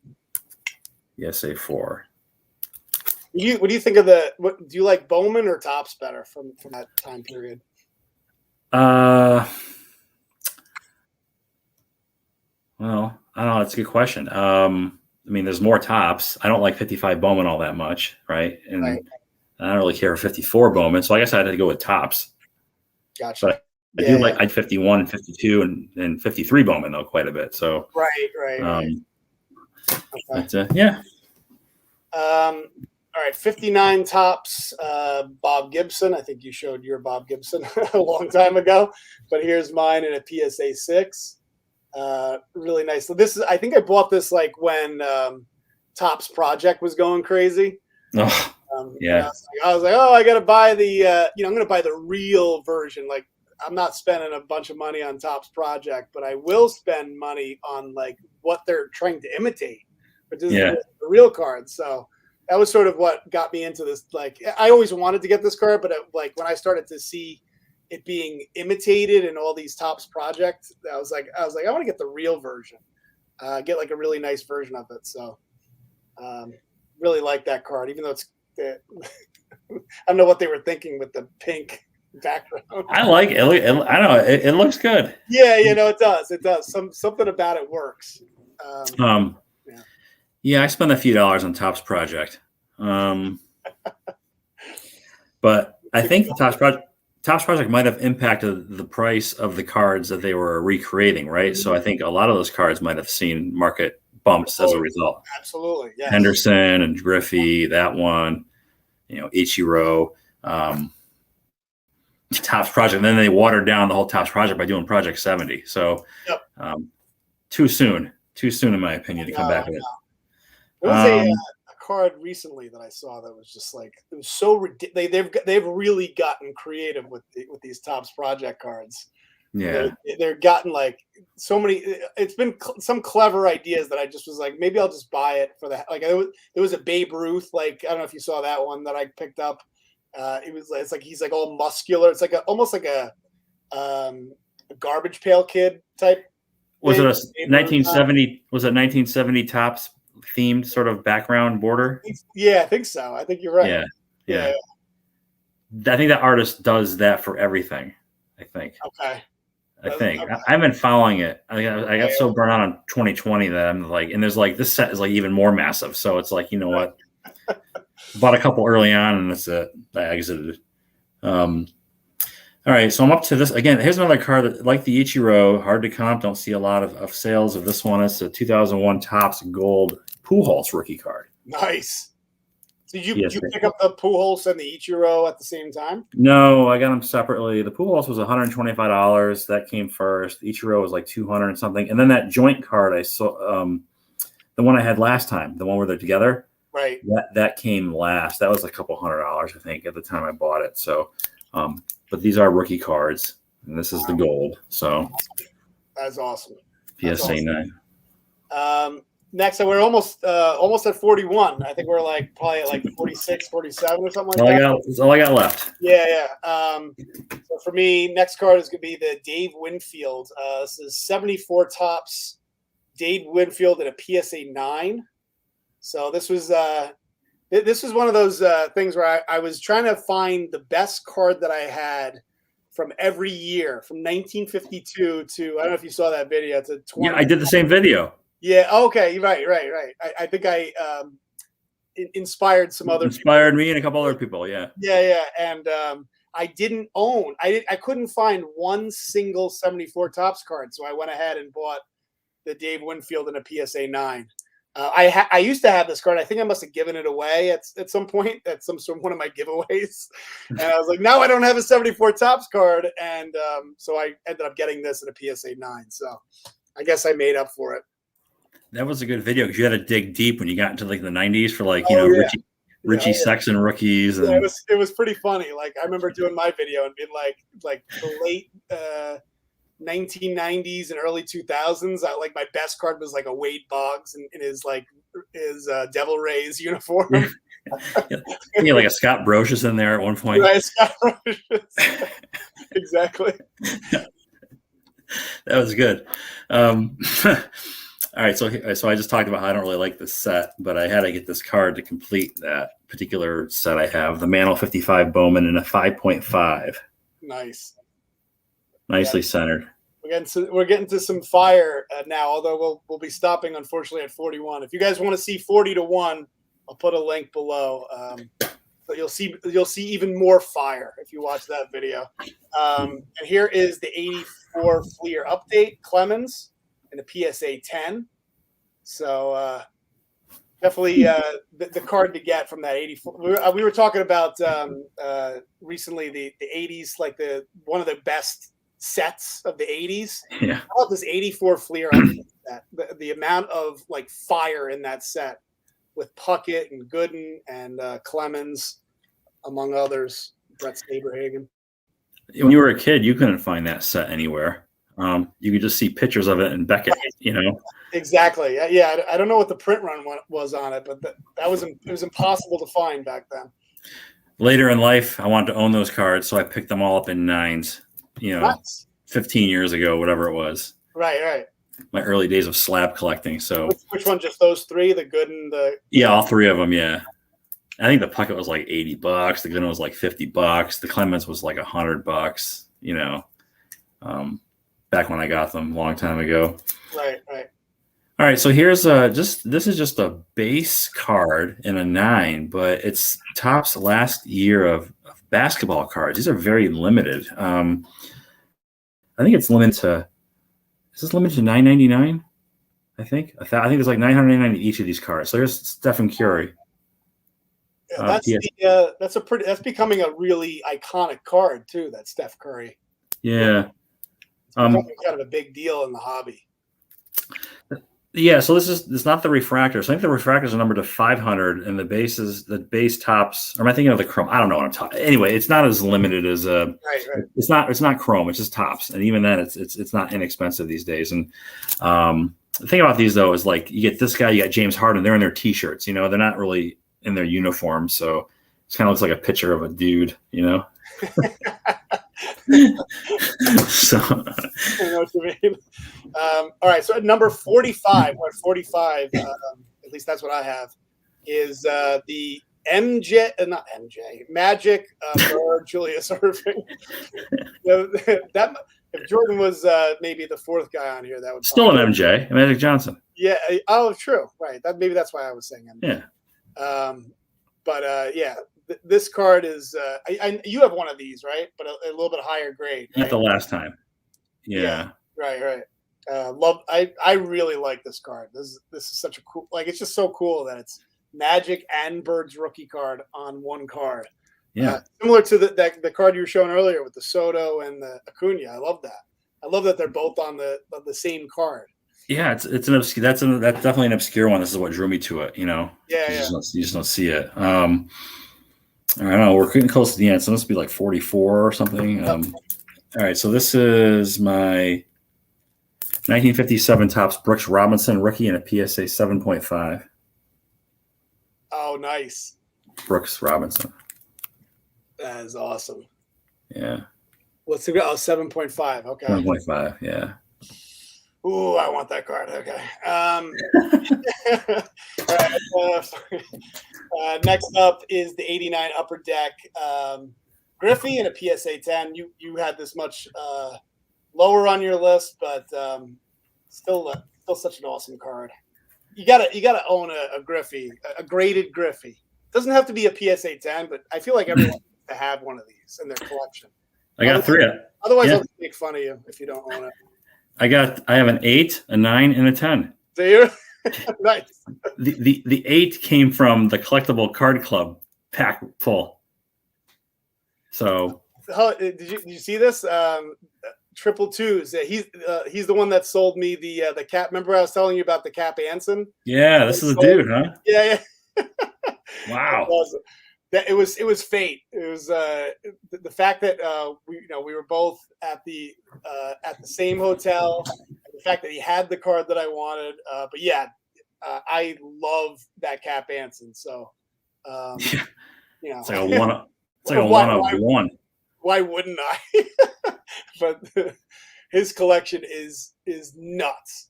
PSA 4. What do you think of do you like Bowman or Topps better from that time period? Well, I don't know. It's a good question. I mean, there's more Topps. I don't like 55 Bowman all that much, right? And I don't really care for 54 Bowman, so I guess I had to go with Topps. Gotcha. But I do like 51 and 52 and 53 Bowman though quite a bit. So right. But, yeah. All right, 59 Topps, Bob Gibson. I think you showed your Bob Gibson a long time ago, but here's mine in a PSA 6. Really nice. So I think I bought this like when Topps Project was going crazy. Oh, yeah. I was like, I got to buy the, I'm going to buy the real version. Like, I'm not spending a bunch of money on Topps Project, but I will spend money on like what they're trying to imitate, which is the real card. So that was sort of what got me into this. Like, I always wanted to get this card, but like when I started to see it being imitated in all these Topps Projects, I was like, I want to get the real version, get like a really nice version of it. So, really like that card, even though it's, I don't know what they were thinking with the pink background. I like it. I don't know. It looks good. Yeah, it does. It does. Something about it works. Yeah, I spent a few dollars on Topps Project. But I think the Topps Project might have impacted the price of the cards that they were recreating, right? Mm-hmm. So I think a lot of those cards might have seen market bumps as a result. Absolutely. Yes. Henderson and Griffey, that one, Ichiro, Topps Project. And then they watered down the whole Topps Project by doing Project 70. So too soon in my opinion to come back with it. There was a card recently that I saw that was just like, it was so ridiculous. They've really gotten creative with these Topps Project cards. Yeah. They're gotten like so many. It's been some clever ideas that I just was like, maybe I'll just buy it for that. Like there was a Babe Ruth. Like I don't know if you saw that one that I picked up. It's like he's like all muscular. It's like almost like a garbage pail kid type. Was it a 1970? Was it 1970 Topps themed sort of background border? Yeah, I think so. I think you're right. Yeah. I think that artist does that for everything. I think. Okay. Okay. I've been following it. I got so burnt out on 2020 that I'm like, and there's like this set is like even more massive. So it's like, you know what? Bought a couple early on, and that's it. I exited. All right, so I'm up to this again. Here's another card that, like the Ichiro, hard to comp. Don't see a lot of sales of this one. It's a 2001 Topps Gold Pujols rookie card. Nice. So did you pick up the Pujols and the Ichiro at the same time? No, I got them separately. The Pujols was $125. That came first. The Ichiro was like $200 and something. And then that joint card I saw, the one I had last time, the one where they're together. Right. That came last. That was a couple $100, I think, at the time I bought it. So, but these are rookie cards, and this is the gold. So that's awesome. PSA 9. Next, we're almost at 41. I think we're like probably at like 46, 47 or something like that. That's all I got left. Yeah. So for me, next card is going to be the Dave Winfield. This is 74 Topps Dave Winfield at a PSA 9. So this was one of those things where I was trying to find the best card that I had from every year, from 1952 to, I don't know if you saw that video. To 20. Yeah, I did the same video. Yeah. Okay. Right. I think I inspired some other. Inspired me and a couple other people. Yeah. Yeah. And I didn't own. I couldn't find one single 74 Topps card, so I went ahead and bought the Dave Winfield in a PSA 9. I used to have this card. I think I must have given it away at some point at one of my giveaways. And I was like, now I don't have a 74 Topps card. And so I ended up getting this in a PSA 9. So I guess I made up for it. That was a good video because you had to dig deep when you got into like the 90s for like, Richie Sexton rookies. And... Yeah, it was pretty funny. Like I remember doing my video and being like the late 1990s and early 2000s. Like my best card was like a Wade Boggs in his Devil Rays uniform. Yeah, like a Scott Brocious in there at one point. Right, Scott Brocious. Exactly. That was good. All right, so I just talked about how I don't really like this set, but I had to get this card to complete that particular set I have. The Mantle 55 Bowman in a 5.5. Nice. Nicely centered. We're getting to some fire now, although we'll be stopping, unfortunately, at 41. If you guys want to see 40-1, I'll put a link below. But you'll see even more fire if you watch that video. And here is the 84 Fleer update, Clemens, and a PSA 10. So definitely the card to get from that 84. We were talking about recently the 80s, like one of the best sets of the 80s. Yeah. How about this 84 Fleer update set? The amount of like fire in that set with Puckett and Gooden and Clemens, among others, Brett Saberhagen. When you were a kid, you couldn't find that set anywhere. You could just see pictures of it in Beckett, Exactly. Yeah. I don't know what the print run was on it, but it was impossible to find back then. Later in life, I wanted to own those cards, so I picked them all up in 9s, Nice. 15 years ago, whatever it was. Right. My early days of slab collecting. So which one? Just those three? The Gooden, yeah, all three of them. Yeah. I think the Puckett was like $80. The Gooden was like $50. The Clemens was like $100, back when I got them a long time ago. Right. All right, so here's this is just a base card in a 9, but it's Topps last year of basketball cards. These are very limited. I think it's limited to. Is this limited to $9.99? I think there's like $999 each of these cards. So here's Stephen Curry. Yeah, that's becoming a really iconic card too. That Steph Curry. Yeah. It's kind of a big deal in the hobby. Yeah, so it's not the refractors. I think the refractors are numbered to 500, and the base tops. Or am I thinking of the chrome? I don't know what I'm talking. Anyway, it's not as limited as Right. It's not chrome. It's just tops, and even then, it's not inexpensive these days. And the thing about these though is like you get this guy, you got James Harden. They're in their t-shirts. They're not really in their uniform, so it kind of looks like a picture of a dude. So I know what you mean. All right, so at number 45, or 45, at least that's what I have, is the not MJ, Magic for Julius Erving. If Jordan was maybe the fourth guy on here, that would still an MJ, Magic Johnson. Yeah. Oh, true. Right. Maybe that's why I was saying MJ. Yeah. But yeah. This card is you have one of these, right? But a little bit higher grade. Right? Not the last time. Yeah. Right. I really like this card. This is such a cool, like, it's just so cool that it's Magic and Bird's rookie card on one card. Yeah. Similar to the card you were showing earlier with the Soto and the Acuna. I love that. I love that they're both on the same card. Yeah, it's an obscure. That's definitely an obscure one. This is what drew me to it. Yeah. You just don't see it. I don't know. We're getting close to the end, so it must be like 44 or something. All right, so this is my 1957 Topps Brooks Robinson rookie and a PSA 7.5. Oh, nice. Brooks Robinson. That is awesome. Yeah. What's the 7.5? Okay. 7.5. Yeah. Ooh, I want that card. Okay. All right, next up is the 89 Upper Deck Griffey and a PSA 10. You had this much lower on your list, but still such an awesome card. You gotta own a Griffey, a graded Griffey. Doesn't have to be a PSA 10, but I feel like everyone needs to have one of these in their collection. I got three. Otherwise, I'll make fun of you if you don't own it. I have an 8, a 9, and a 10. Do you? Nice. The 8 came from the collectible card club pack full. So did you see this? Triple twos. He's the one that sold me the cap. Remember I was telling you about the Cap Anson? Yeah, this is a dude, huh? Yeah. Wow. It was fate. It was the fact that we were both at the same hotel. The fact that he had the card that I wanted. But yeah, I love that Cap Anson. So it's like a one. It's like a one of one. Why wouldn't I? But his collection is nuts.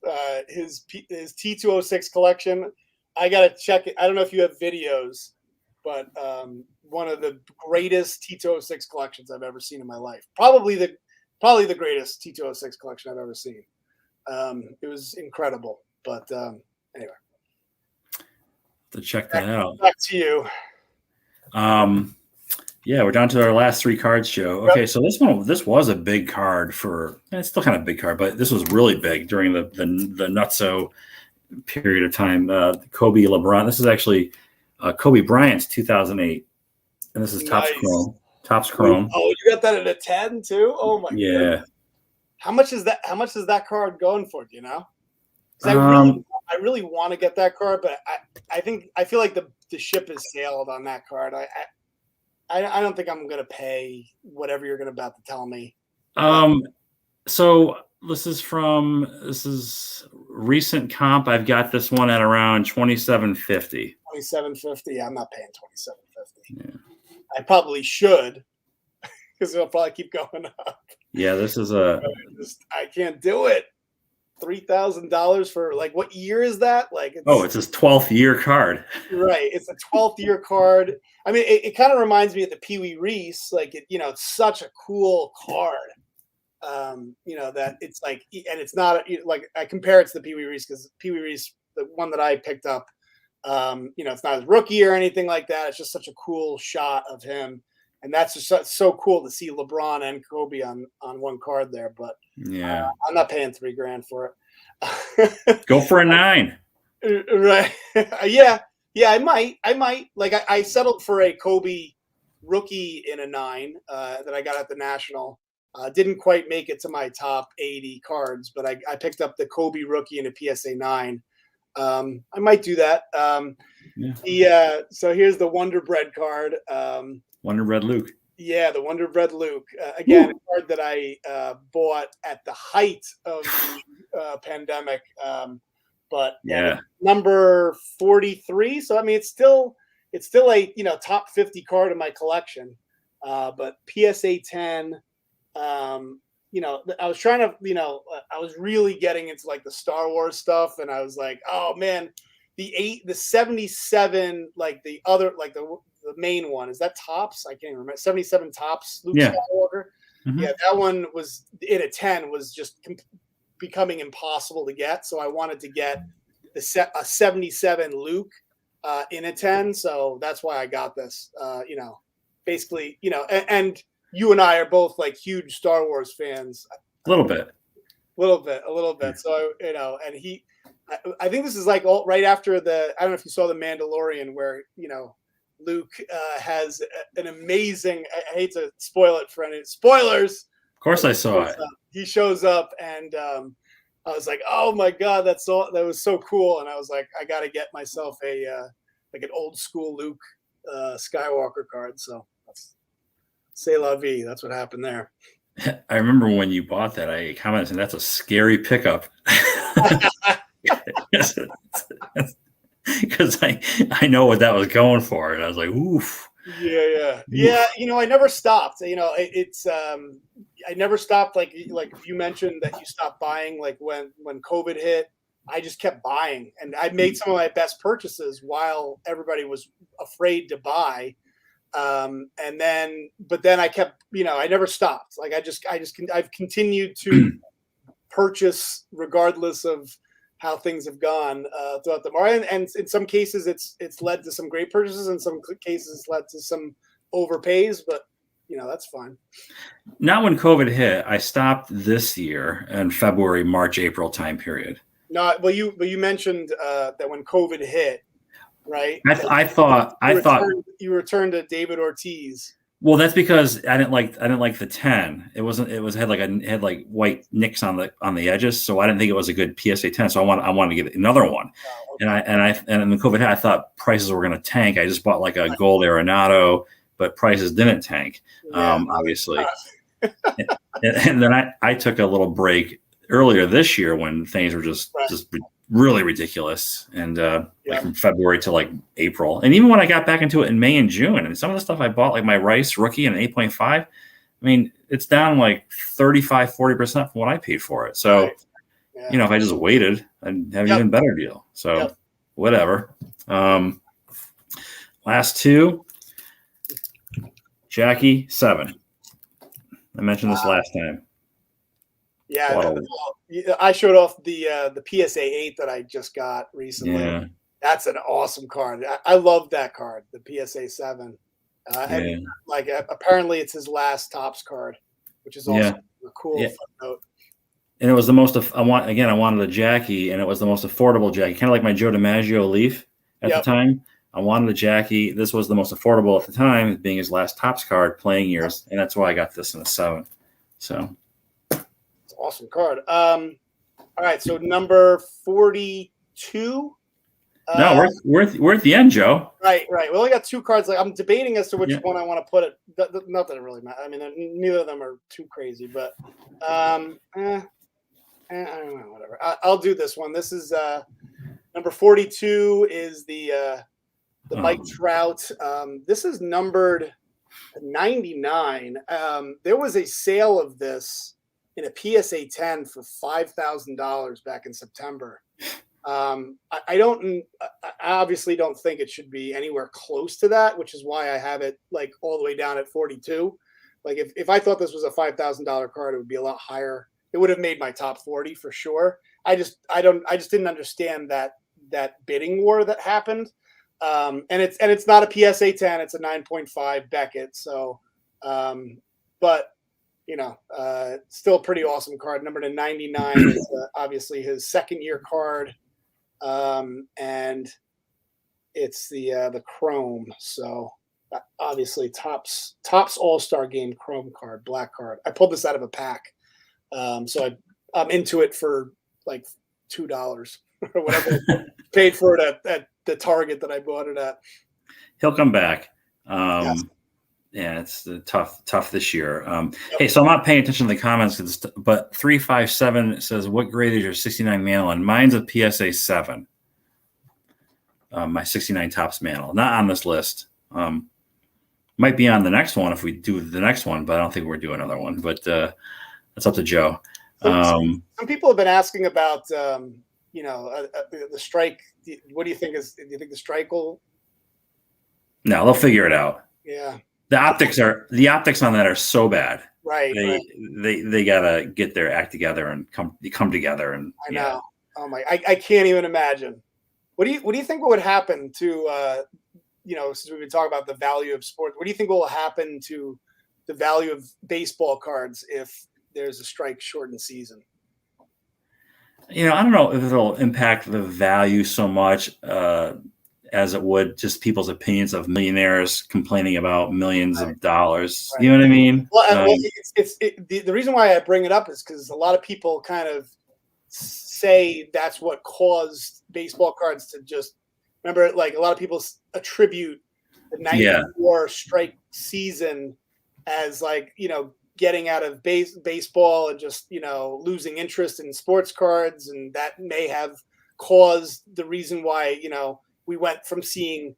His T206 collection. I gotta check it. I don't know if you have videos, but one of the greatest T206 collections I've ever seen in my life. Probably the greatest T206 collection I've ever seen. It was incredible. But anyway, to check that out. Back to you. Yeah, we're down to our last 3 cards, Joe. Okay, so this was a big card it's still kind of a big card, but this was really big during the nutso period of time. Kobe LeBron. This is actually Kobe Bryant's 2008, and this is Topps Chrome. Topps Chrome. Oh, you got that at a 10 too? Oh my god. Yeah. How much is that card going for? Do you know? I really want to get that card, but I feel like the ship has sailed on that card. I don't think I'm gonna pay whatever you're about to tell me. So this is recent comp. I've got this one at around $27.50. $27.50. I'm not paying $27.50. Yeah. I probably should, because it'll probably keep going up. Yeah, this is I can't do it. $3,000 for, like, what year is that? Like, it's his 12th year card. Right, it's a 12th year card. I mean, it kind of reminds me of the Pee Wee Reese. Like, it's such a cool card. That it's like, and it's not like, I compare it to the Pee Wee Reese because Pee Wee Reese, the one that I picked up, it's not his rookie or anything like that. It's just such a cool shot of him. And that's just so cool to see LeBron and Kobe on one card there. But yeah, I'm not paying $3,000 for it. Go for a 9. Right. Yeah, I might. Like, I settled for a Kobe rookie in a 9 that I got at the National. Didn't quite make it to my top 80 cards, but I picked up the Kobe rookie in a PSA 9. I might do that. So here's the Wonder Bread card. Wonder Bread Luke. Yeah, the Wonder Bread Luke. Again, a card that I bought at the height of the pandemic. But number 43. So I mean, it's still a top 50 card in my collection. But PSA 10. I was trying to, I was really getting into like the Star Wars stuff, and I was like, oh man, the 77, like the other, like the main one, is that Topps? I can't even remember. 77 Topps Luke Skywalker. Mm-hmm. Yeah, that one was in a 10 was just becoming impossible to get. So I wanted to get a 77 Luke in a 10. So that's why I got this. Basically, and you and I are both like huge Star Wars fans. A little bit. So, and I think this is like right after I don't know if you saw The Mandalorian, where, Luke has an amazing, I hate to spoil it for any spoilers. Of course I saw it. He shows up, and I was like, oh my God, that was so cool. And I was like, I got to get myself like an old school Luke Skywalker card. So c'est la vie. That's what happened there. I remember when you bought that, I commented, and that's a scary pickup. Because I know what that was going for, and I was like, oof. Yeah. I never stopped. I never stopped. Like you mentioned that you stopped buying, like when COVID hit, I just kept buying, and I made some of my best purchases while everybody was afraid to buy. But then I kept, I never stopped. Like I've continued to purchase regardless of how things have gone throughout the market. And in some cases it's led to some great purchases. In some cases it's led to some overpays, but that's fine. Not when COVID hit. I stopped this year in February, March, April time period. You mentioned that when COVID hit, right? I thought you returned to David Ortiz. Well, that's because I didn't like the 10. It had like white nicks on the edges, so I didn't think it was a good PSA 10. So I wanted to get another one. Oh, okay. And in the COVID hit, I thought prices were going to tank. I just bought like a gold Arenado, but prices didn't tank, obviously. and then I took a little break earlier this year when things were just really ridiculous, and like from February to like April, and even when I got back into it in May and June, and some of the stuff I bought, like my Rice rookie and an 8.5, I mean, it's down like 35-40% from what I paid for it. So if I just waited, I'd have an even better deal. So whatever. Last two, Jackie 7. I mentioned this last time. Yeah, I showed off the PSA 8 that I just got recently. Yeah. That's an awesome card. I love that card, the PSA 7. And like apparently it's his last Topps card, which is also a cool footnote. And it was the most I wanted a Jackie, and it was the most affordable Jackie, kind of like my Joe DiMaggio Leaf at the time. I wanted a Jackie. This was the most affordable at the time, being his last Topps card playing years, and that's why I got this in a 7. So. Awesome card. All right, so number 42. No, we're at the end, Joe. Right. We only got 2 cards. Like I'm debating as to which one I want to put it. Not that it really matters. I mean, neither of them are too crazy, but I don't know. Whatever. I'll do this one. This is number 42. Is the Mike Trout. This is numbered 99. There was a sale of this in a PSA 10 for $5,000 back in September. I obviously don't think it should be anywhere close to that, which is why I have it like all the way down at 42. Like if I thought this was a $5,000 card, it would be a lot higher. It would have made my top 40 for sure. I just didn't understand that bidding war that happened. And it's not a PSA 10, it's a 9.5 Beckett. So, but still a pretty awesome card. Number 99 is obviously his second year card. And it's the Chrome. So obviously Topps All-Star Game Chrome card, black card. I pulled this out of a pack. So I'm into it for like $2. or whatever I paid for it at the Target that I bought it at. He'll come back. Yes. Yeah, it's tough this year. Hey, so I'm not paying attention to the comments, but 357 says, "What grade is your 69 Mantle?" And mine's a PSA 7. My 69 Topps Mantle, not on this list. Might be on the next one if we do the next one, but I don't think we're doing another one. But that's up to Joe. Some people have been asking about, the strike. What do you think do you think the strike will? No, they'll figure it out. Yeah. The optics on that are so bad. Right. They gotta get their act together and come together. And I know. Oh my! I can't even imagine. What do you think would happen to since we've been talking about the value of sports, what do you think will happen to the value of baseball cards if there's a strike shortened season? I don't know if it'll impact the value so much as it would just people's opinions of millionaires complaining about millions of dollars. Right. You know what I mean? Well, the reason why I bring it up is because a lot of people kind of say that's what caused baseball cards to just remember. Like a lot of people attribute the 94 strike season as getting out of baseball and just losing interest in sports cards, and that may have caused the reason why we went from seeing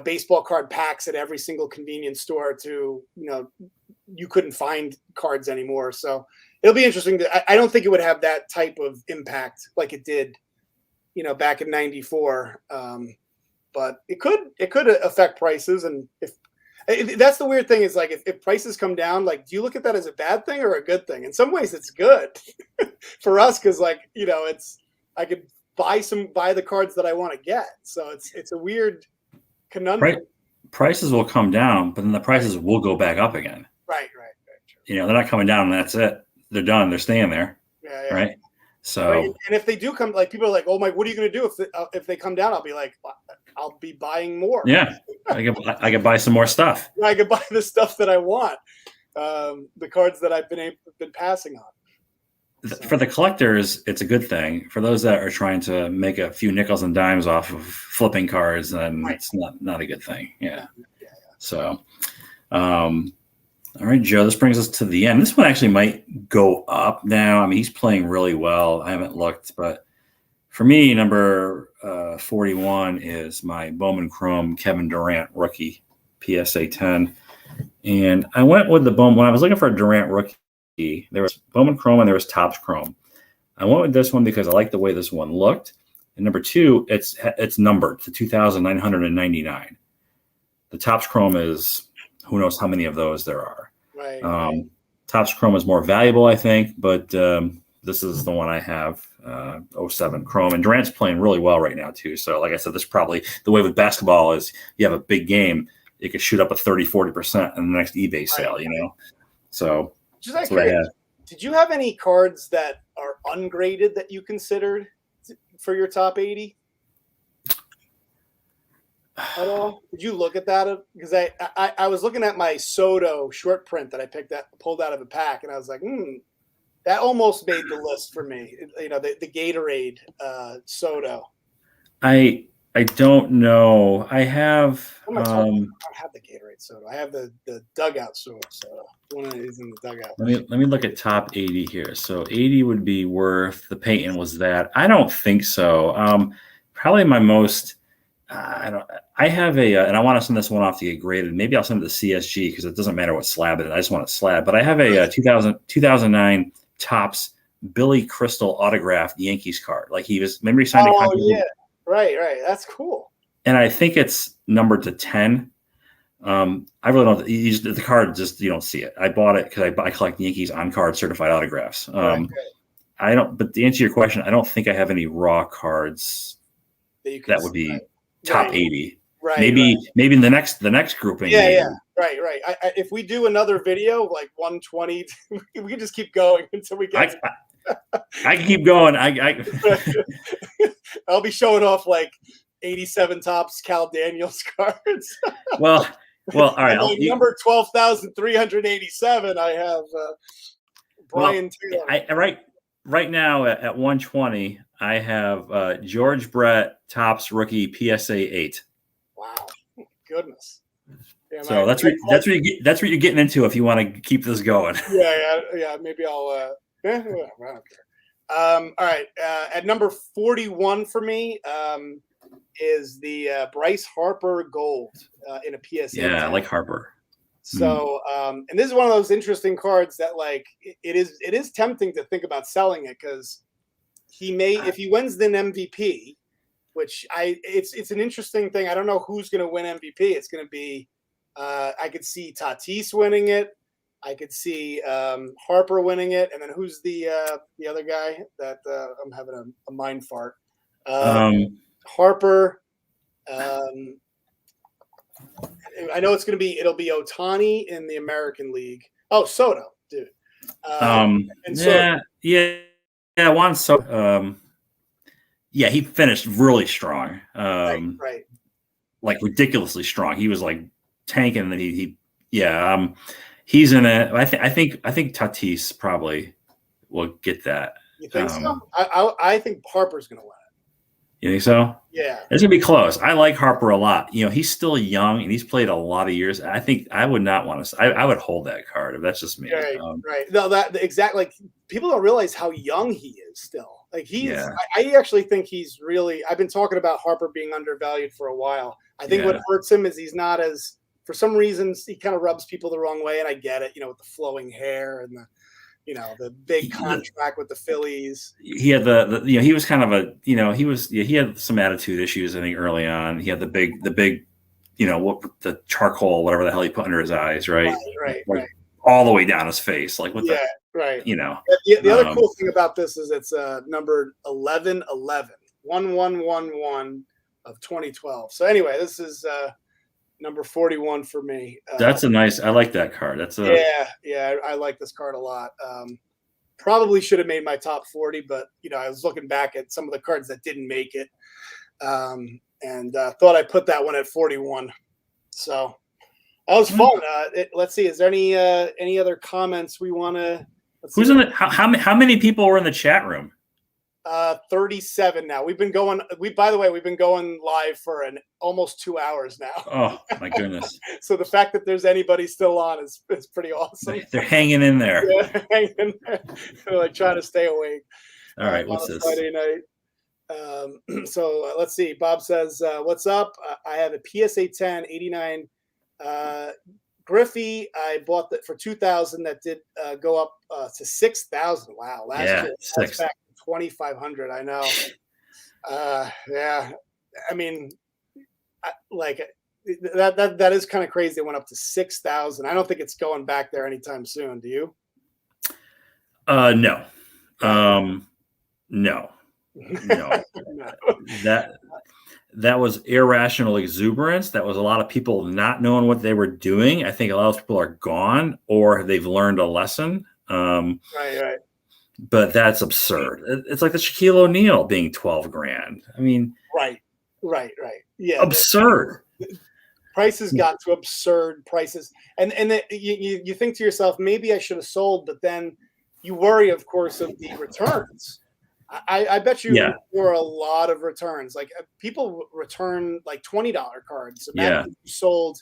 baseball card packs at every single convenience store to you couldn't find cards anymore. So it'll be interesting. I don't think it would have that type of impact like it did back in 94, but it could affect prices. And if that's the weird thing is if prices come down, do you look at that as a bad thing or a good thing? In some ways it's good for us because it's I could buy the cards that I want to get. So it's a weird conundrum. Prices will come down, but then the prices will go back up again. Right. They're not coming down and that's it. They're done. They're staying there. Yeah. Right. So, and if they do come, people are like, "Oh my, what are you going to do if they come down?" I'll be like, "I'll be buying more." Yeah, I could buy some more stuff. I could buy the stuff that I want, the cards that I've been passing on. So. For the collectors, it's a good thing. For those that are trying to make a few nickels and dimes off of flipping cards, then it's not a good thing. Yeah. So, all right, Joe, this brings us to the end. This one actually might go up now. I mean, he's playing really well. I haven't looked, but for me, number 41 is my Bowman Chrome Kevin Durant rookie, PSA 10. And I went with the Bowman. When I was looking for a Durant rookie, there was Bowman Chrome and there was Topps Chrome. I went with this one because I like the way this one looked. And number two, it's numbered to 2,999. The Topps Chrome is who knows how many of those there are. Right. Topps Chrome is more valuable, I think, but this is the one I have, 07 Chrome. And Durant's playing really well right now, too. So, like I said, this probably the way with basketball is you have a big game, it could shoot up a 30-40% in the next eBay sale, So, that's what I have. Did you have any cards that are ungraded that you considered for your top 80? At all? Did you look at that? Because I was looking at my Soto short print that I pulled out of a pack, and I was like, that almost made the list for me. The Gatorade Soto. I don't know. I have. I don't have the Gatorade Soto. I have the dugout Soto. One is in the dugout. Let me look at top 80 here. So 80 would be worth the Payton was that. I don't think so. Probably my most. I have and I want to send this one off to get graded. Maybe I'll send it to CSG because it doesn't matter what slab it is. I just want a slab. But I have a 2009 Topps Billy Crystal autographed Yankees card. Remember he signed a contract? Oh, yeah. Right. That's cool. And I think it's numbered to 10. I really don't. The card just you don't see it. I bought it because I collect Yankees on card certified autographs. I don't. But to answer your question, I don't think I have any raw cards that would be top 80. Right. Maybe in the next grouping. Yeah. Right. If we do another video like 120, we can just keep going until we get. I can keep going. I'll be showing off 87 Topps Cal Daniels cards. Well, all right. Number 12,387. I have Brian Taylor. right now at 120, I have George Brett Topps rookie PSA 8. Wow, goodness. Yeah, So that's what you're getting into if you want to keep this going. Yeah. Maybe I'll. I don't care. All right. At number 41 for me is the Bryce Harper Gold in a PSA. Yeah, 10. I like Harper. So, and this is one of those interesting cards that, like, it is tempting to think about selling it because he may, if he wins the MVP, which it's an interesting thing. I don't know who's going to win MVP. It's going to be, I could see Tatis winning it. I could see Harper winning it, and then who's the other guy that I'm having a mind fart? Harper. I know it'll be Ohtani in the American League. Oh, Soto, dude. And Soto. Juan Soto. Yeah, he finished really strong. Right. Like ridiculously strong. He was like tanking, and then he's in it. I think Tatis probably will get that. You think so? I think Harper's going to win it. You think so? Yeah. It's going to be close. I like Harper a lot. He's still young and he's played a lot of years. I think I would not want to. I would hold that card if that's just me. Right. No, that exactly. Like, people don't realize how young he is still. Like I actually think he's really. I've been talking about Harper being undervalued for a while. I think what hurts him is he's not as. For some reasons, he kind of rubs people the wrong way, and I get it. With the flowing hair and the big contract with the Phillies. He had he was kind of he had some attitude issues, I think, early on. He had the big the charcoal, whatever the hell he put under his eyes, right? Right. All the way down his face. Like what right. The other cool thing about this is it's numbered 1111 of 2012. So anyway, this is number 41 for me. That's I like that card. I like this card a lot. Probably should have made my top 40, but I was looking back at some of the cards that didn't make it, and thought I put that one at 41. So that was fun. Let's see. Is there any other comments we want to? Who's in it? How many people were in the chat room? 37 now. We've been going live for almost 2 hours now. Oh my goodness. So the fact that there's anybody still on is pretty awesome. They're hanging in there. Yeah, hanging in there. They're like trying to stay awake. All right, what's this? Friday night. So let's see. Bob says, what's up? I have a PSA 10 89 Griffey. I bought that for 2,000. That did go up to 6,000. Wow. Last year. That's back 2,500. I know. Yeah. I mean, that is kind of crazy. It went up to 6,000. I don't think it's going back there anytime soon. Do you? No. No. That was irrational exuberance. That was a lot of people not knowing what they were doing. I think a lot of people are gone or they've learned a lesson. Right. But that's absurd. It's like the Shaquille O'Neal being 12 grand. I mean, right. Yeah, absurd. Prices got to absurd prices, and you think to yourself, maybe I should have sold, but then you worry, of course, of the returns. I bet you were a lot of returns. Like people return like $20 cards. Imagine you sold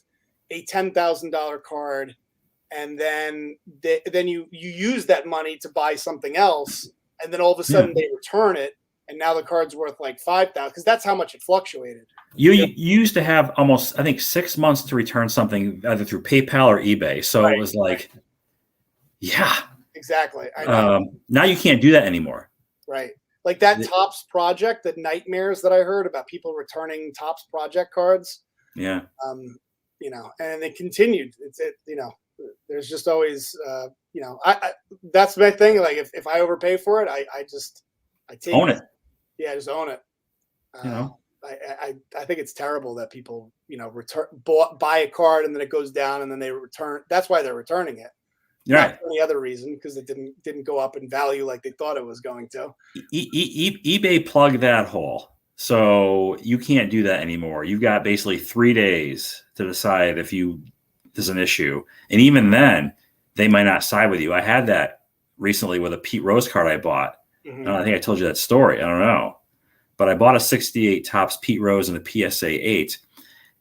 a $10,000 card. And then you use that money to buy something else, and then all of a sudden they return it, and now the card's worth like 5,000 because that's how much it fluctuated. You used to have almost, I think, 6 months to return something either through PayPal or eBay. So it was like, exactly. I know. Now you can't do that anymore. Right, like that Topps project, the nightmares that I heard about people returning Topps project cards. Yeah. And they continued. There's just always, that's my thing. Like if I overpay for it, I take own it. Yeah, just own it. I think it's terrible that people, buy a card and then it goes down and then they return. That's why they're returning it. Right. Not for any other reason, because it didn't go up in value like they thought it was going to. eBay plugged that hole. So you can't do that anymore. You've got basically 3 days to decide if there's an issue. And even then, they might not side with you. I had that recently with a Pete Rose card I bought. I think I told you that story. I don't know. But I bought a 68 Topps Pete Rose and a PSA 8,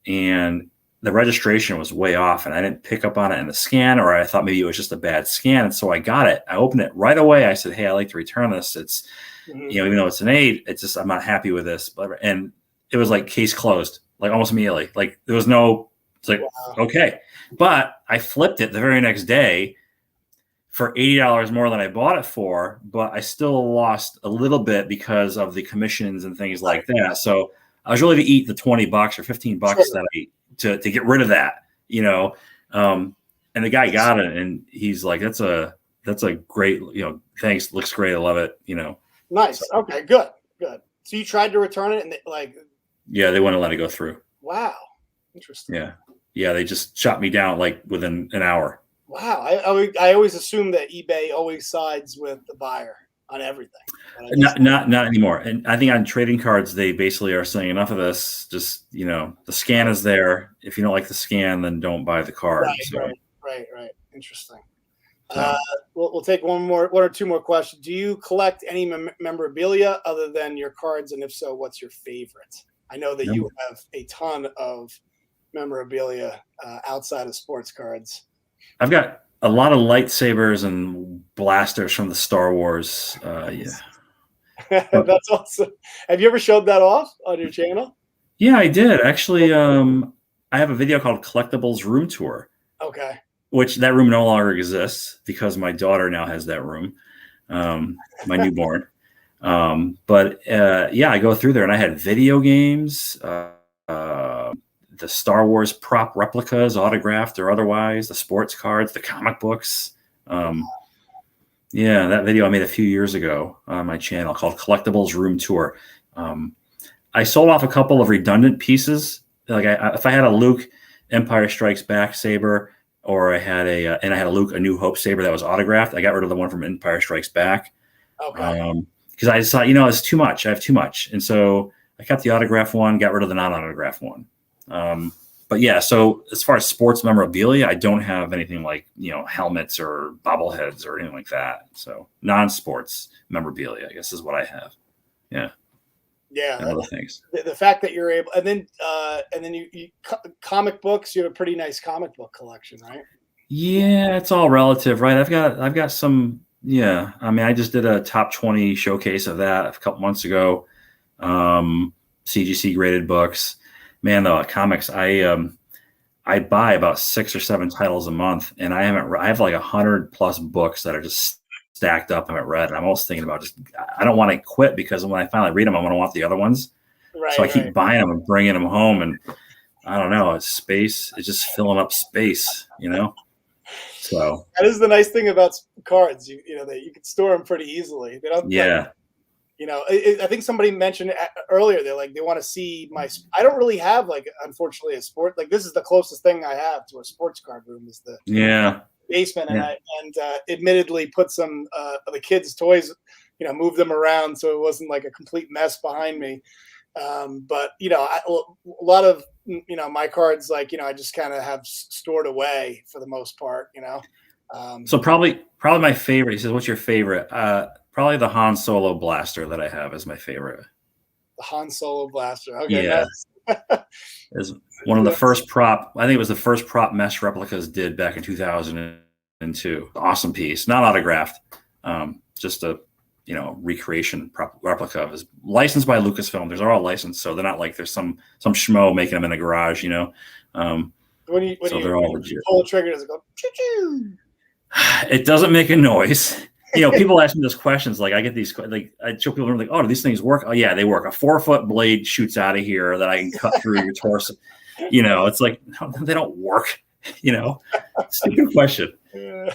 and the registration was way off, and I didn't pick up on it in the scan, or I thought maybe it was just a bad scan. And so I got it. I opened it right away. I said, hey, I'd like to return this. It's, even though it's an 8, it's just, I'm not happy with this. And it was like case closed, like almost immediately. Like there was no, it's like, okay. But I flipped it the very next day for $80 more than I bought it for, but I still lost a little bit because of the commissions and things like that. So I was really to eat the $20 or $15 that I to get rid of that, and the guy got it, and he's like, that's a great, thanks. Looks great. I love it. Nice. So, okay, good. So you tried to return it and they wouldn't let it go through. Wow. Interesting. Yeah. They just shot me down like within an hour. Wow. I always assume that eBay always sides with the buyer on everything. Not anymore. And I think on trading cards, they basically are saying enough of this. Just, the scan is there. If you don't like the scan, then don't buy the card. Right. Interesting. We'll take one or two more questions. Do you collect any memorabilia other than your cards? And if so, what's your favorite? I know that you have a ton of memorabilia outside of sports cards. I've got a lot of lightsabers and blasters from the Star Wars. That's awesome. Have you ever showed that off on your channel? Yeah, I did. Actually, I have a video called Collectibles Room Tour. Okay. Which that room no longer exists because my daughter now has that room, my newborn. But I go through there and I had video games, the Star Wars prop replicas, autographed or otherwise, the sports cards, the comic books. That video I made a few years ago on my channel called Collectibles Room Tour. I sold off a couple of redundant pieces. Like if I had a Luke Empire Strikes Back saber, or I had a Luke A New Hope saber that was autographed, I got rid of the one from Empire Strikes Back. Okay. Because I just thought, it's too much. I have too much. And so I kept the autographed one, got rid of the non-autographed one. So as far as sports memorabilia, I don't have anything like, helmets or bobbleheads or anything like that. So non-sports memorabilia, I guess, is what I have. Yeah. Yeah. And other things. The fact that you're able, and then you comic books, you have a pretty nice comic book collection, right? Yeah, it's all relative, right? I've got some. Yeah, I mean, I just did a top 20 showcase of that a couple months ago. CGC graded books. Man, though, comics, I buy about 6 or 7 titles a month, and I have like 100+ books that are just stacked up. I haven't read. And I'm almost thinking about I don't want to quit because when I finally read them, I'm going to want the other ones. Right, so I keep buying them and bringing them home, and I don't know. It's space. It's just filling up space, So that is the nice thing about cards. That you can store them pretty easily. They don't. Yeah. I think somebody mentioned earlier. They want to see my. I don't really have unfortunately a sport. This is the closest thing I have to a sports card room is the basement, and I admittedly put some of the kids' toys, move them around so it wasn't like a complete mess behind me. But a lot of my cards, I just kind of have stored away for the most part. So probably my favorite. He says, "What's your favorite?" Probably the Han Solo blaster that I have is my favorite. The Han Solo blaster. Okay. Yeah. Is one of the first prop. I think it was the first prop mesh replicas did back in 2002. Awesome piece, not autographed. Just a recreation replica. It was licensed by Lucasfilm. They're all licensed, so they're not like there's some schmo making them in a garage. When you pull the trigger, does it go choo-choo? It doesn't make a noise. People ask me those questions. Like I get these, I show people like, "Oh, do these things work?" Oh, yeah, they work. A 4-foot blade shoots out of here that I can cut through your torso. It's like no, they don't work. Stupid question. Yeah.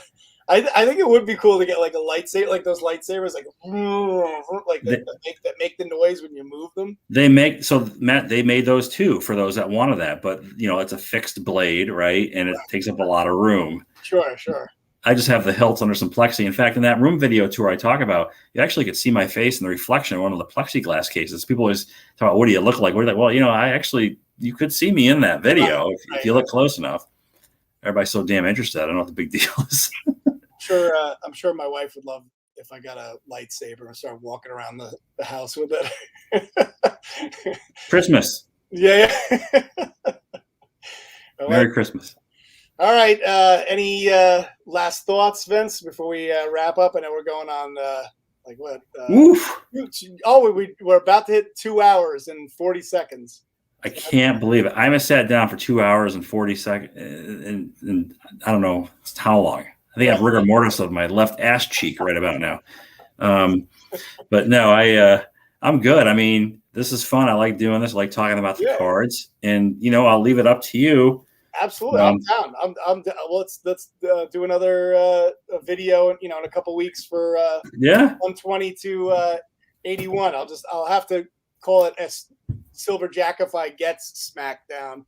I think it would be cool to get like a lightsaber, like those lightsabers, that make the noise when you move them. They make Matt. They made those too for those that wanted that, but it's a fixed blade, right? And it takes up a lot of room. Sure. I just have the hilts under some plexi. In fact, in that room video tour I talk about, you actually could see my face in the reflection of one of the plexiglass cases. People always talk about, what do you look like? We're like, well, you could see me in that video if you look close enough. Everybody's so damn interested. I don't know what the big deal is. I'm sure my wife would love if I got a lightsaber and start walking around the house with it. Christmas. Yeah. Merry Christmas. All right. Any last thoughts, Vince, before we wrap up? I know we're going on like what? Oof. We're about to hit 2 hours and 40 seconds. I can't believe it. I haven't sat down for 2 hours and 40 seconds, and I don't know how long. I think I have rigor mortis of my left ass cheek right about now. But no, I'm good. I mean, this is fun. I like doing this. I like talking about the cards, and I'll leave it up to you. Absolutely, I'm down. I'm well, let's do another video, in a couple weeks for 120 to 81. I'll have to call it as Silverkackify gets Smackdown.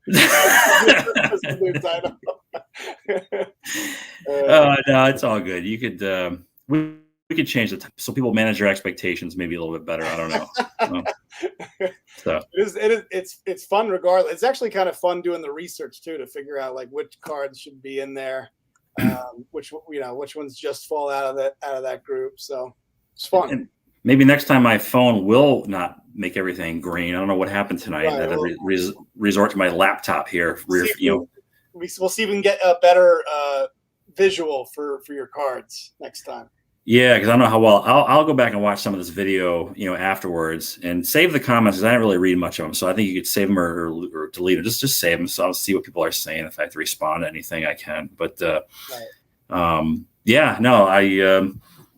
No, it's all good. You could we could change the so people manage their expectations maybe a little bit better. I don't know. So it's fun regardless. It's actually kind of fun doing the research too to figure out like which cards should be in there, which ones just fall out of that group. So it's fun. And maybe next time my phone will not make everything green. I don't know what happened tonight. Right, I resort to my laptop here. We'll see if we can get a better visual for your cards next time. Yeah, because I don't know how well. I'll go back and watch some of this video, afterwards, and save the comments because I didn't really read much of them. So I think you could save them or delete them. Just save them, so I'll see what people are saying. If I have to respond to anything, I can. But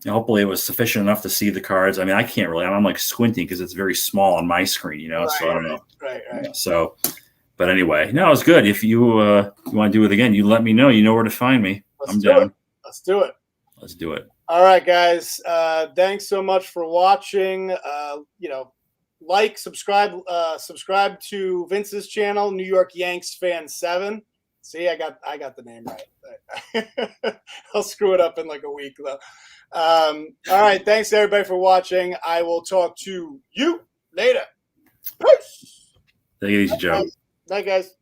hopefully it was sufficient enough to see the cards. I mean, I can't really. I'm like squinting because it's very small on my screen, so I don't know. Right. So, but anyway, no, it's good. If you want to do it again, you let me know. You know where to find me. I'm down. Let's do it. Let's do it. All right, guys. Thanks so much for watching. Like, subscribe to Vince's channel, NYYANKSFAN7. See, I got the name right. I'll screw it up in like a week though. All right, thanks everybody for watching. I will talk to you later. Peace. Take it easy, Joe. Night, guys.